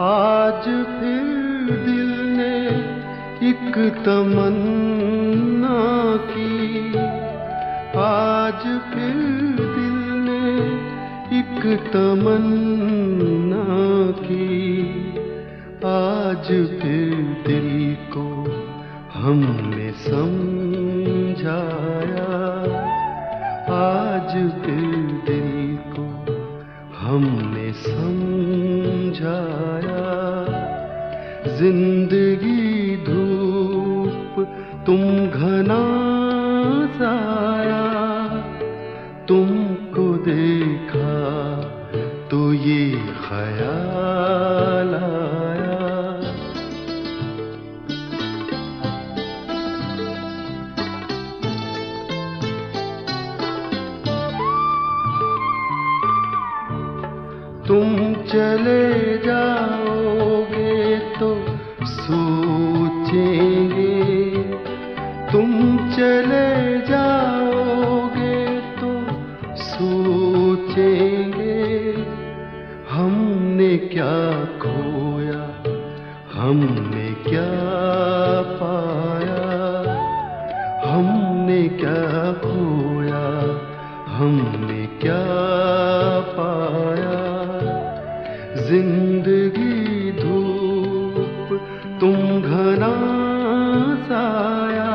आज फिर दिल ने एक तमन्ना की, आज फिर दिल ने एक तमन्ना की, आज फिर दिल को हमने समझाया, आज फिर दिल को हमने समझाया। जिंदगी धूप तुम घना साया, तुमको देखा तो ये ख्याल आया। तुम चले जाओगे तो सोचेंगे, तुम चले जाओगे तो सोचेंगे, हमने क्या खोया हमने क्या पाया, हमने क्या खोया हमने क्या पाया, जिंदगी धूप तुम घना साया,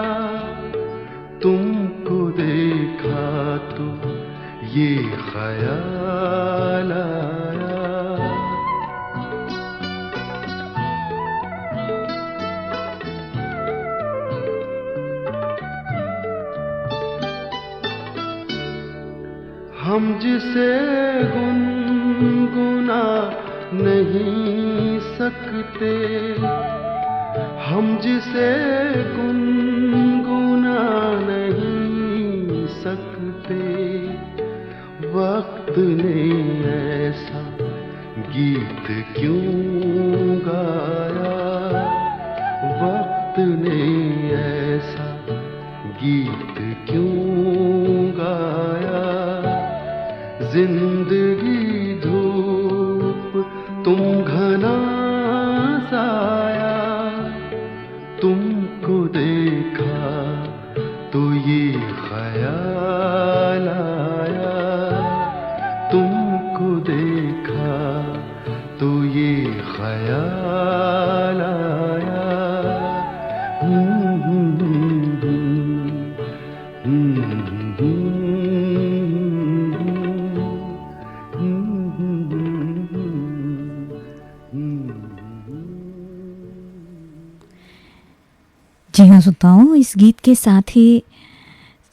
तुमको देखा तो ये ख्याल आया। हम जिसे गुनगुना नहीं सकते, हम जिसे गुनगुना नहीं सकते, वक्त ने ऐसा गीत क्यों गाया, वक्त ने ऐसा गीत क्यों गाया। जिंदगी धूप तुम घना साया, तुमको देखा तो ये ख्याल आया, तुमको देखा तो ये ख्याल आया। जी हाँ श्रोताओं, इस गीत के साथ ही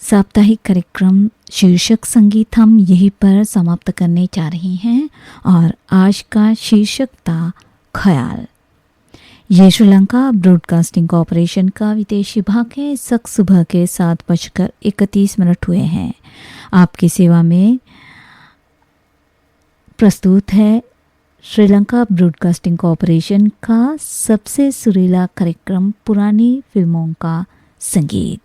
साप्ताहिक कार्यक्रम शीर्षक संगीत हम यहीं पर समाप्त करने जा रहे हैं और आज का शीर्षक था ख्याल। ये श्रीलंका ब्रॉडकास्टिंग कॉरपोरेशन का विदेशी विभाग है। इस वक्त सुबह के 7:31 हुए हैं। आपकी सेवा में प्रस्तुत है श्रीलंका ब्रॉडकास्टिंग कॉरपोरेशन का सबसे सुरीला कार्यक्रम पुरानी फिल्मों का संगीत।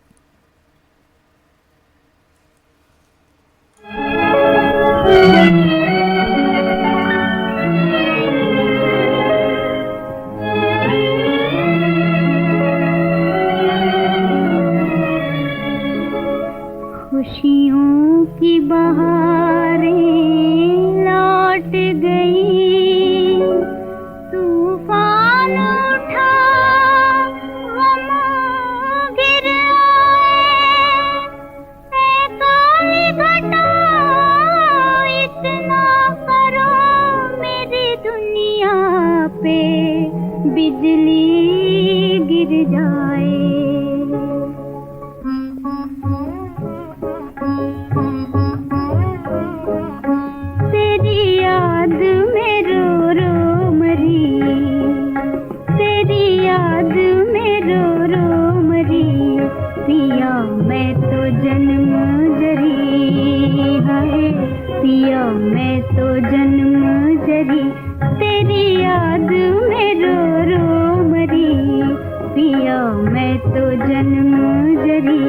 खुशियों की बहारें लौट गई, तूफान उठा गम गिर आए, ऐ काली घटा इतना करो मेरी दुनिया पे बिजली गिर जाए। तेरी याद में रो रो मरी, तेरी याद में रो रो मरी, पिया मैं तो जन्म जरी है, पिया मैं तो जन्म जरी, तेरी याद में रो रो मरी, पिया मैं तो जन्म जरी।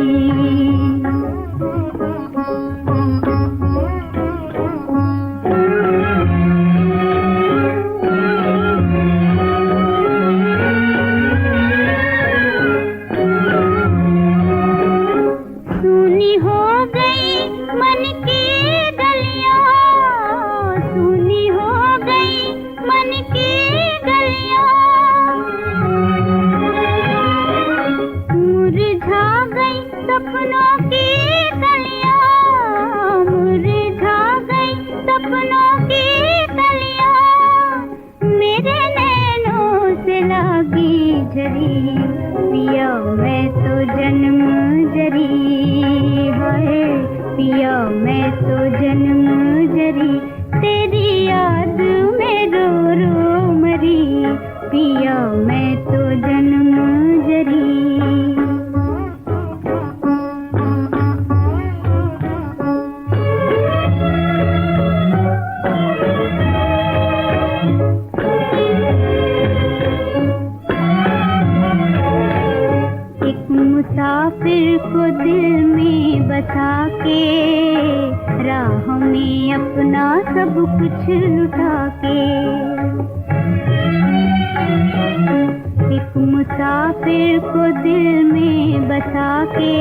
पिया मैं तो जन्म जरी है, पिया मैं तो जन्म जरी, तेरी याद में रो रो मरी, पिया मैं तो जन्म जरी। मुसाफिर को दिल में बसा के, राह में अपना सब कुछ लुटा के, एक मुसाफिर को दिल में बसा के,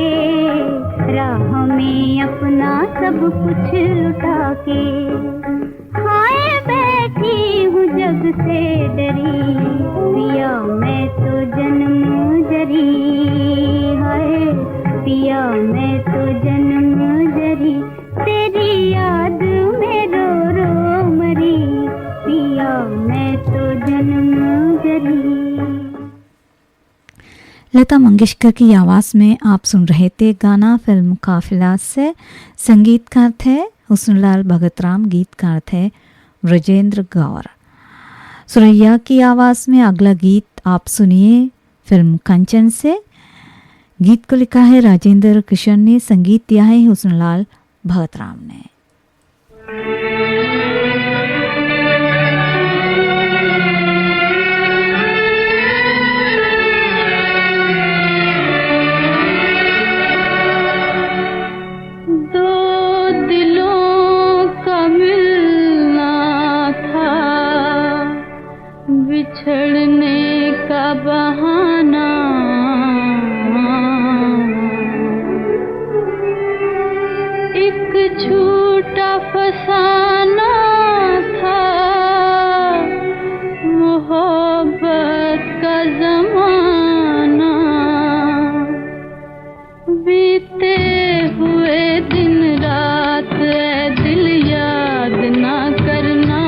राह में अपना सब कुछ लुटा के। हाय बैठी हूँ जग से डरी, पिया मैं तो जन्म जरी। हाय पिया मैं तो जन्म जरी, तेरी याद में रो रो मरी, पिया मैं तो जन्म जरी। लता मंगेशकर की आवाज़ में आप सुन रहे थे गाना फिल्म काफिला से। संगीतकार थे हुस्नलाल भगतराम, गीतकार थे ब्रजेंद्र गौर। सुरैया की आवाज़ में अगला गीत आप सुनिए फिल्म कंचन से। गीत को लिखा है राजेंद्र कृष्ण ने, संगीत दिया है हुस्नलाल भगतराम ने। बिछड़ने का बहाना, एक झूठा फसाना था, मोहब्बत का ज़माना। बीते हुए दिन रात ऐ दिल याद ना करना,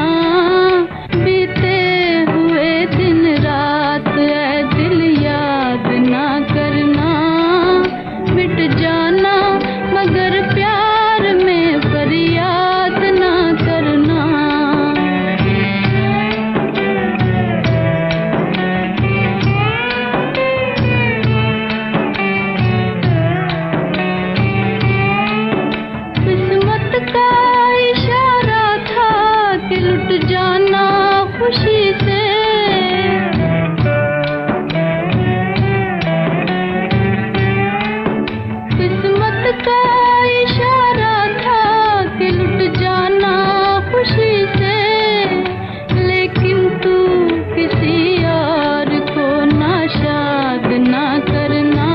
बीते दिन रात ऐ दिल याद ना करना। मिट जाना मगर प्यार में फरियाद ना करना। किस्मत का इशारा था कि लुट जाना खुशी से। का इशारा था कि लुट जाना खुशी से, लेकिन तू किसी और को नाशाद ना करना,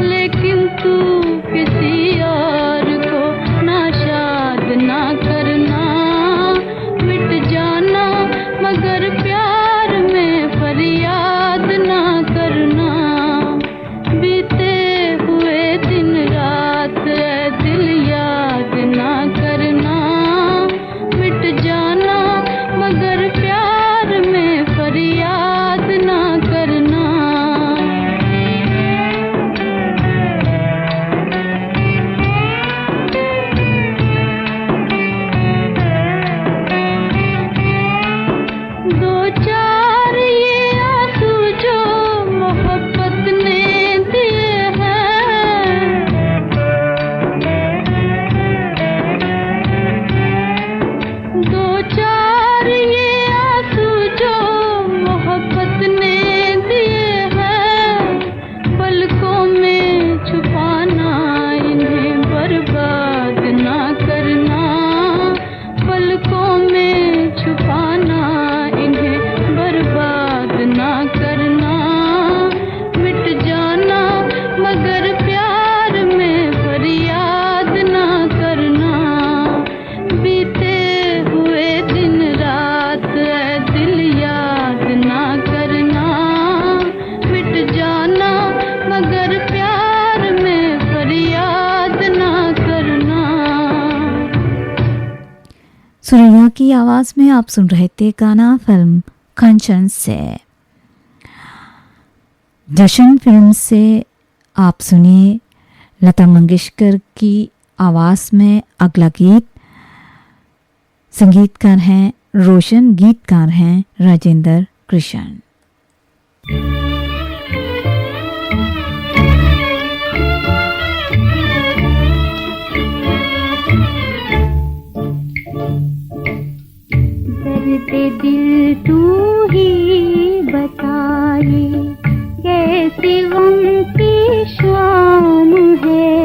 लेकिन तू किसी और को नाशाद ना करना। मिट जाना मगर प्यार में फरियाद ना करना। बीते हुए दिन रात ऐ दिल याद ना करना, मिट जाना मगर प्यार में फरियाद ना करना। दो चार ये आंसू जो मोहब्बत ने दिए हैं, दो चार ये आंसू जो मोहब्बत ने दिए हैं, पलकों में छुपाना इन्हें बर्बाद ना करना, पलकों में छुपाना इन्हें बर्बाद ना करना। मिट जाना मगर प्यार में फरियाद ना करना। बीते हुए दिन रात ऐ दिल याद ना करना, मिट जाना मगर प्यार में फरियाद ना करना। सुरैया की आवाज़ में आप सुन रहे थे गाना फिल्म कंचन से। जशन फिल्म से आप सुनिए लता मंगेशकर की आवाज़ में अगला गीत। संगीतकार हैं रोशन, गीतकार हैं राजेंद्र कृष्ण। दर्द दिल तू ही बताए, कैसे गम की शाम है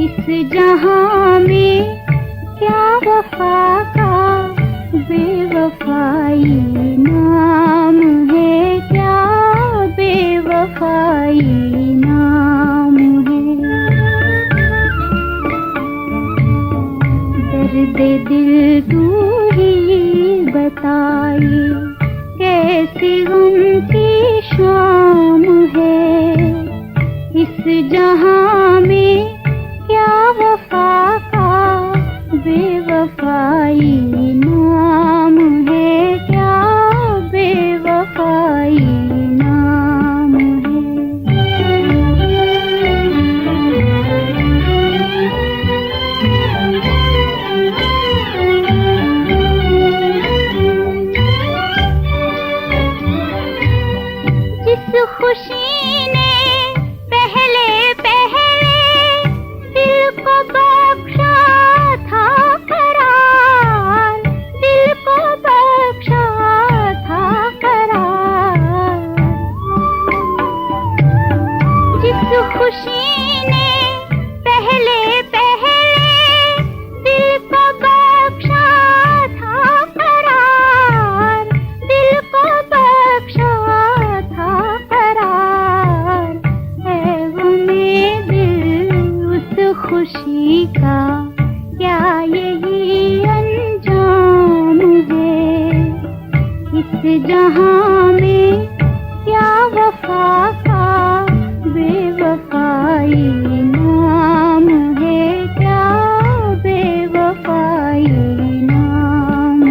इस जहां में, क्या वफा का बेवफाई नाम है, क्या बेवफाई नाम है। खुशी का क्या यही अंजाम है, इस जहां में क्या वफा का बेवफाई नाम है, क्या बेवफाई नाम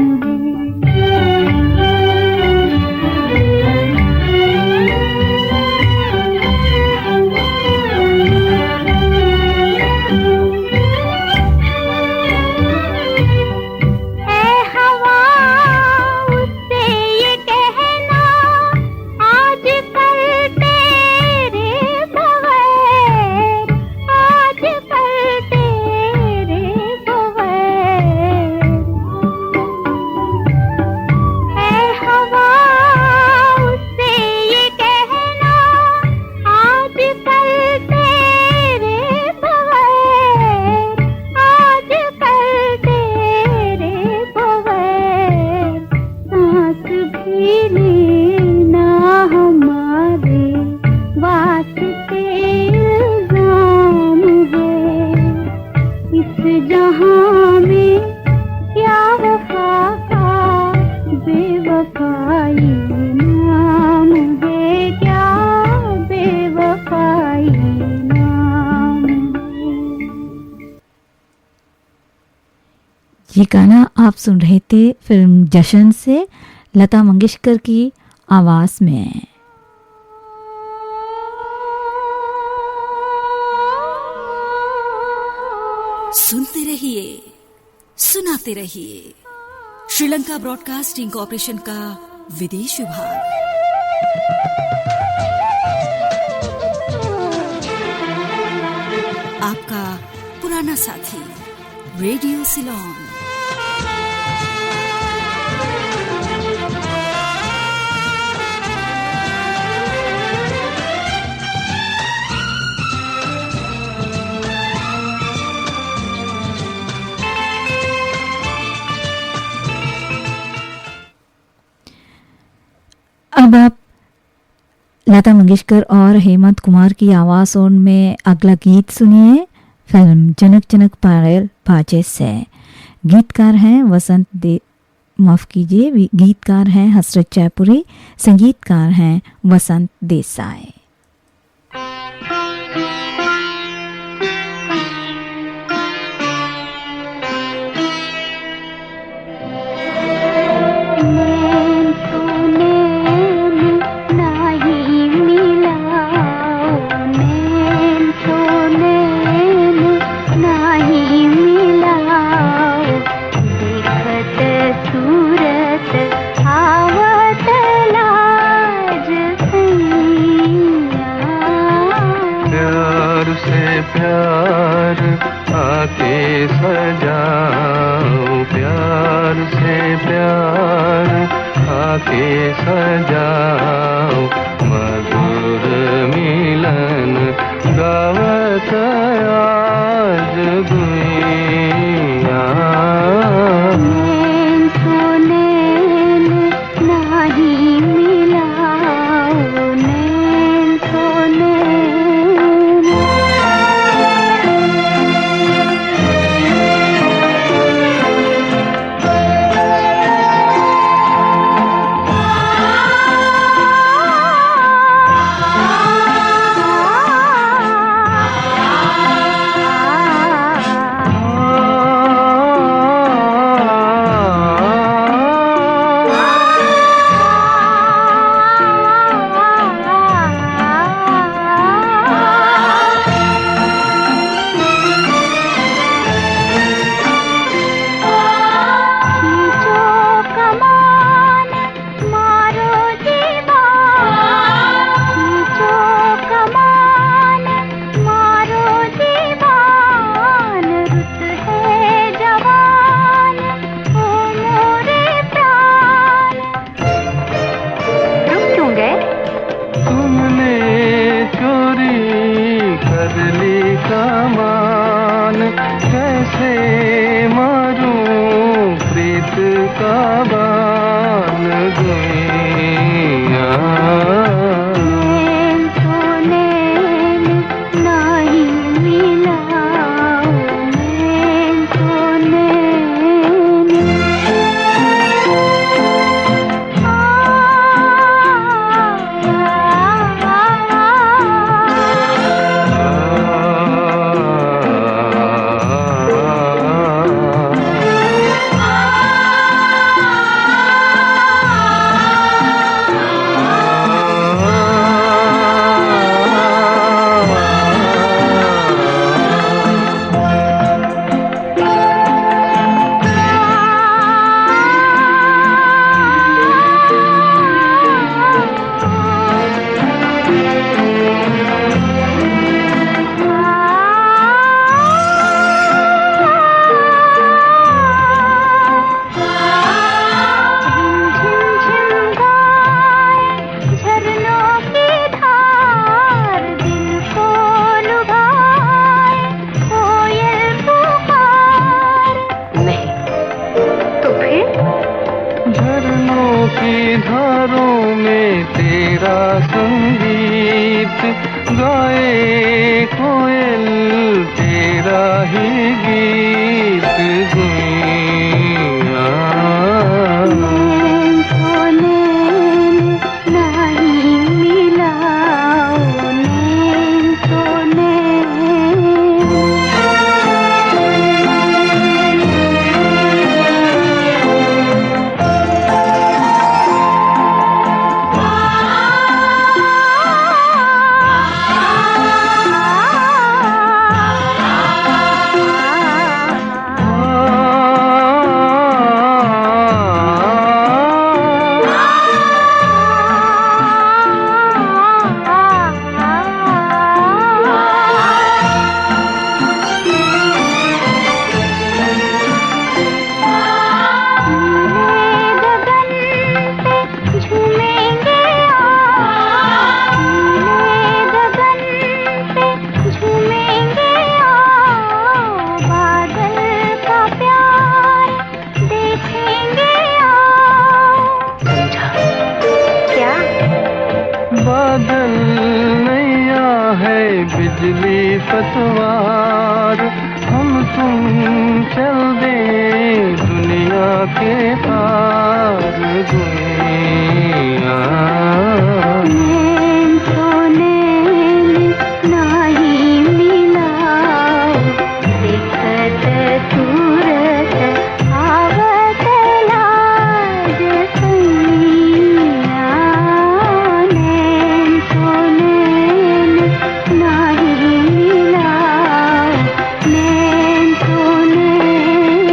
ये गाना आप सुन रहे थे फिल्म जशन से लता मंगेशकर की आवाज में। सुनते रहिए, सुनाते रहिए। श्रीलंका ब्रॉडकास्टिंग कॉर्पोरेशन का विदेश विभाग। आपका पुराना साथी रेडियो सिलोन। अब आप लता मंगेशकर और हेमंत कुमार की आवाज़ों में अगला गीत सुनिए फिल्म जनक जनक पायल पाचे से। गीतकार हैं गीतकार हैं हसरत जयपुरी, संगीतकार हैं वसंत देसाई। प्यार आके सजाओ, प्यार से प्यार आके सजाओ, मधुर मिलन गावत आज दुनिया। जाए कोयल तेरा ही गीत गुइया। नैन को नैन नहीं मिलाओ, नैन को बादल नैया है बिजली पतवार, हम तुम चल दे दुनिया के पार गुइया। नैन को नैन नहीं मिलाओ, दिखत सूरत आवत लाज सैया। नैन को नैन नहीं मिलाओ, नैन को नैन।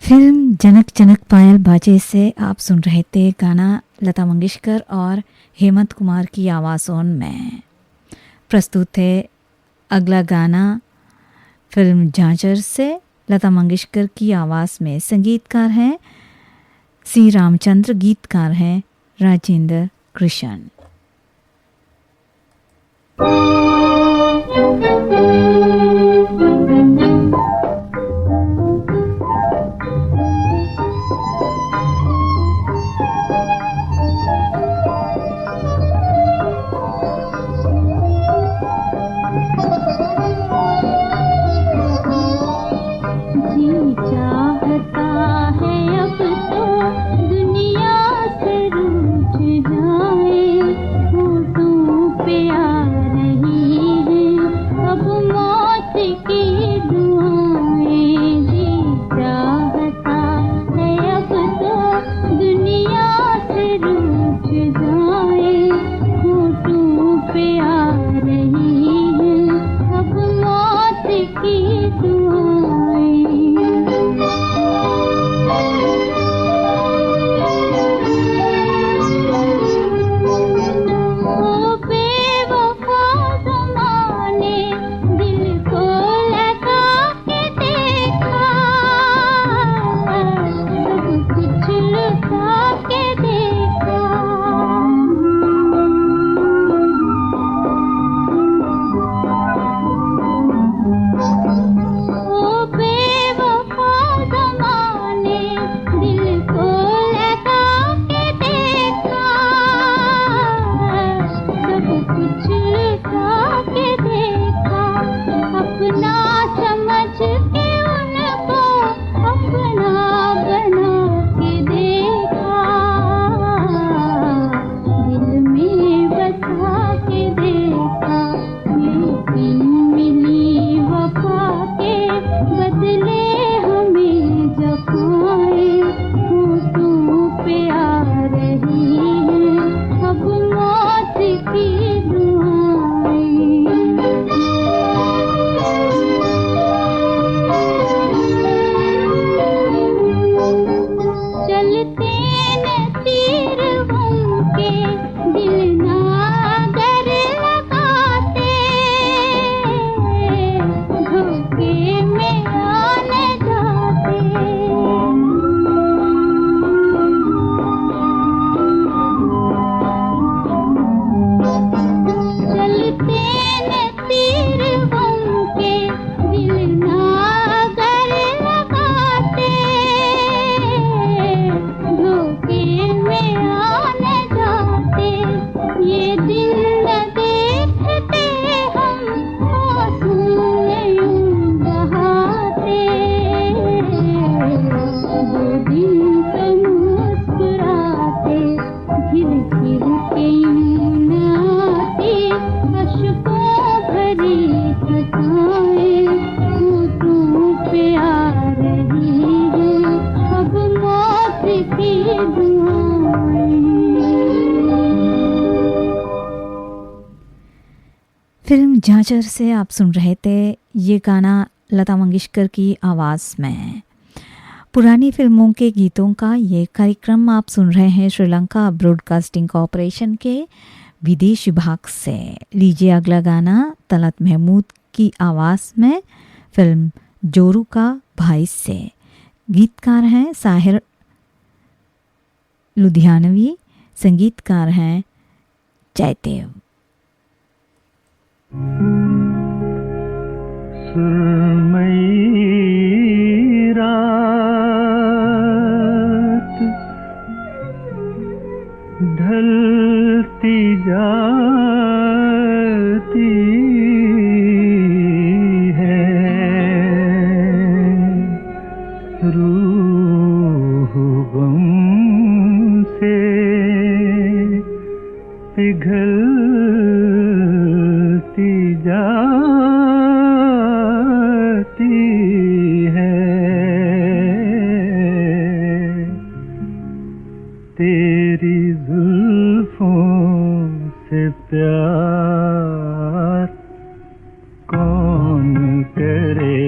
फिल्म जनक जनक पायल बाजे से आप सुन रहे थे गाना लता मंगेशकर और हेमंत कुमार की आवाज़ों में। प्रस्तुत थे अगला गाना फिल्म झांझर से, लता मंगेशकर की आवाज़ में। संगीतकार हैं सी रामचंद्र, गीतकार हैं राजेंद्र कृष्ण। जी चाहता है अब तो दुनिया से रूठ जाए, होठों पे आ रही है अब की दुआएं। फिल्म झांझर से आप सुन रहे थे ये गाना लता मंगेशकर की आवाज़ में। पुरानी फिल्मों के गीतों का ये कार्यक्रम आप सुन रहे हैं श्रीलंका ब्रॉडकास्टिंग कॉरपोरेशन के विदेश विभाग से। लीजिए अगला गाना तलत महमूद की आवाज़ में फिल्म जोरू का भाई से। गीतकार हैं साहिर लुधियानवी, संगीतकार हैं जयदेव। सुरमई रात ढलती जाती है, रूह गम से पिघलती जाती है। तेरी जुल्फों से प्यार कौन करे,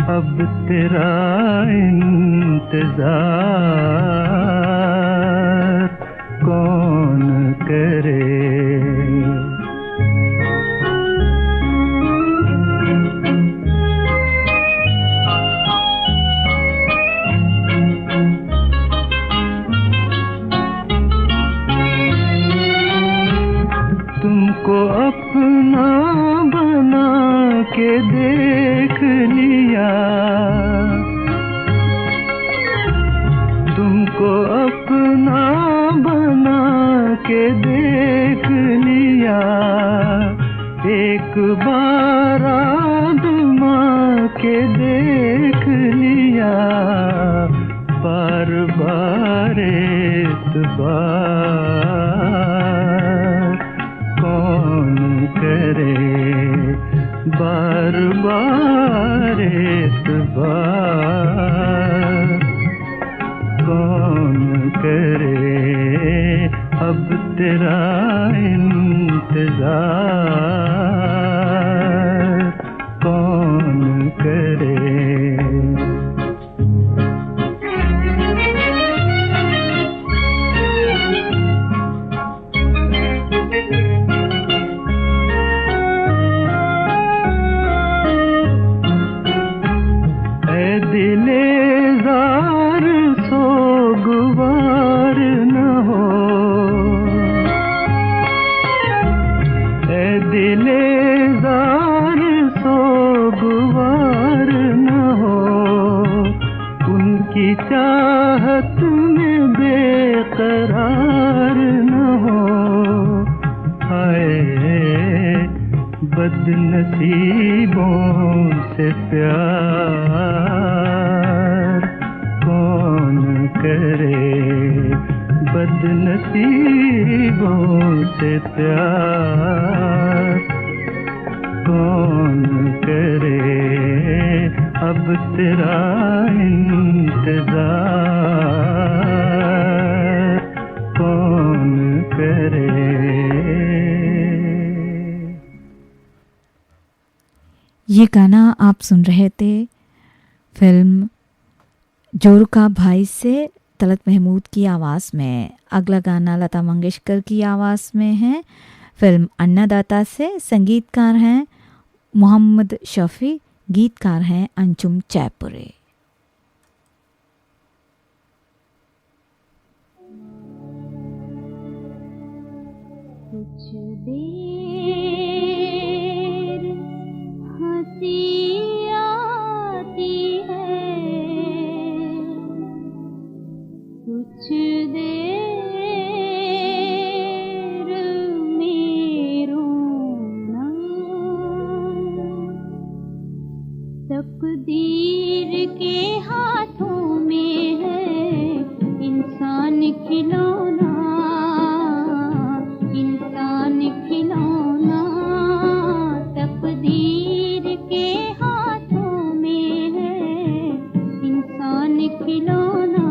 अब तेरा इंतजार कौन करे। तुमको अपना बना के देख लिया, तुमको अपना बना के देख लिया, एक बार आज़मा के देख लिया, बार बार एतबार कौन करे, बार बार एतबार कौन करे, अब तेरा इंतजार कौन करे। दिलेज़ार सोगवार न हो, ए दिलेज़ार सोगवार न हो, उनकी चाहत में बेकरार न हो। हाय बदनसीबों से प्यार कौन करे, बदनसीबों से प्यार कौन करे, अब तेरा इंतजार कौन करे। ये गाना आप सुन रहे थे फिल्म जोरू का भाई से तलत महमूद की आवाज़ में। अगला गाना लता मंगेशकर की आवाज़ में है फिल्म अन्नदाता से। संगीतकार हैं मोहम्मद शफी, गीतकार हैं अंजुम जयपुरे। कुछ देर हंसी आती है, कुछ देर में रोना, तकदीर के हाथों में है इंसान खिलौना, इंसान खिलौना, तकदीर के हाथों में है इंसान खिलौना।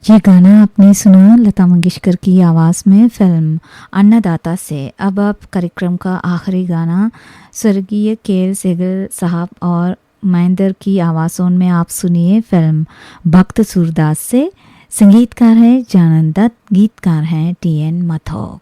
ये गाना आपने सुना लता मंगेशकर की आवाज़ में फिल्म अन्नदाता से। अब आप कार्यक्रम का आखिरी गाना स्वर्गीय के.एल. सेगल साहब और महेंद्र की आवाज़ों में आप सुनिए फिल्म भक्त सूरदास से। संगीतकार है जानन दत्त, गीतकार हैं टी.एन. माथुर।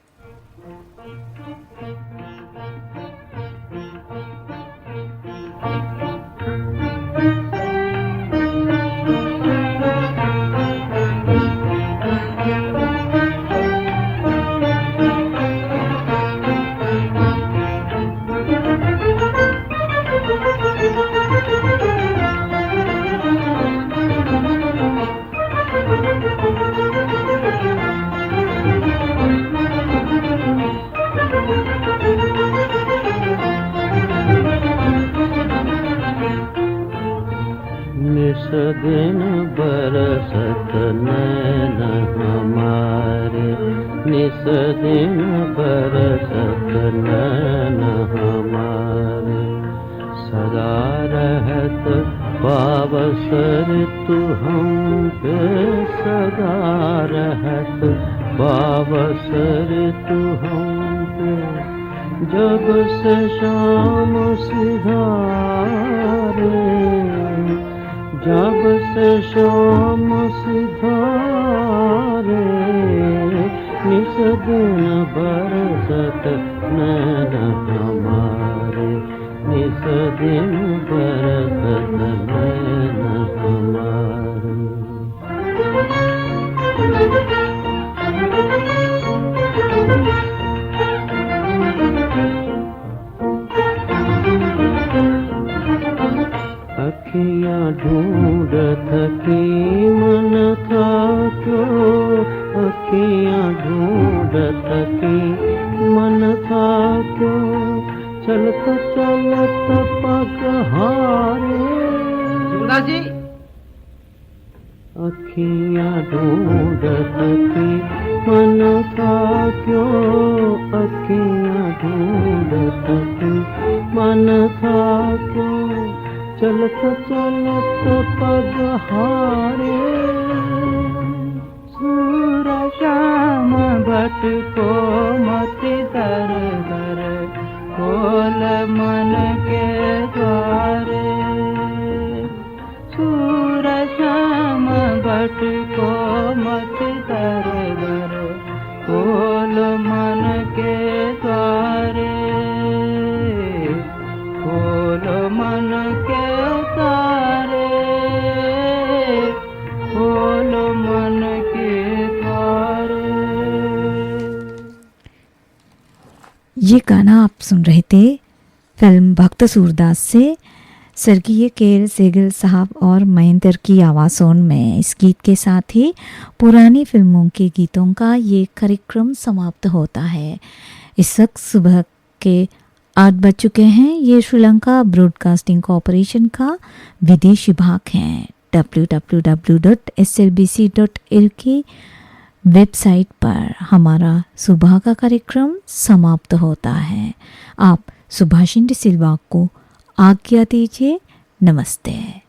दिन बरसत नैन हमारे, निस दिन बरसत नैन हमारे, सदा रहत पावसर तू हम पे, सदा रहत पावसर तू हम पे, जब से शाम सिधारे, जब से शाम सिधारे, निस दिन बरसत नैन हमारे, निस दिन बरसत नैन हमारे। अखियाँ ढूंढत की मन था क्यों, अखियाँ ढूंढत की मन था क्यों, चलत चलत पग हारे। सुंदर जी, अखियाँ ढूंढत की मन था क्यों, अखियाँ ढूंढत की मन था क्यों, चलत चलत पग हारे। सूर श्याम भट को मति दर दर, खोल मन के द्वारे। सूर श्याम भट को मति दर दर, खोल मन के द्वारे, खोल मन के तारे, खोल मन के तारे। ये गाना आप सुन रहे थे फिल्म भक्त सूरदास से, स्वर्गीय के.एल. सेगल साहब और महेंद्र की आवाज़ों में। इस गीत के साथ ही पुरानी फिल्मों के गीतों का ये कार्यक्रम समाप्त होता है। इस वक्त सुबह के 8 बज चुके हैं। ये श्रीलंका ब्रॉडकास्टिंग कॉरपोरेशन का विदेशी भाग है। www.slbc.lk वेबसाइट पर हमारा सुबह का कार्यक्रम समाप्त होता है। आप सुभाषिंद सिल्वा को आज्ञा दीजिए। नमस्ते।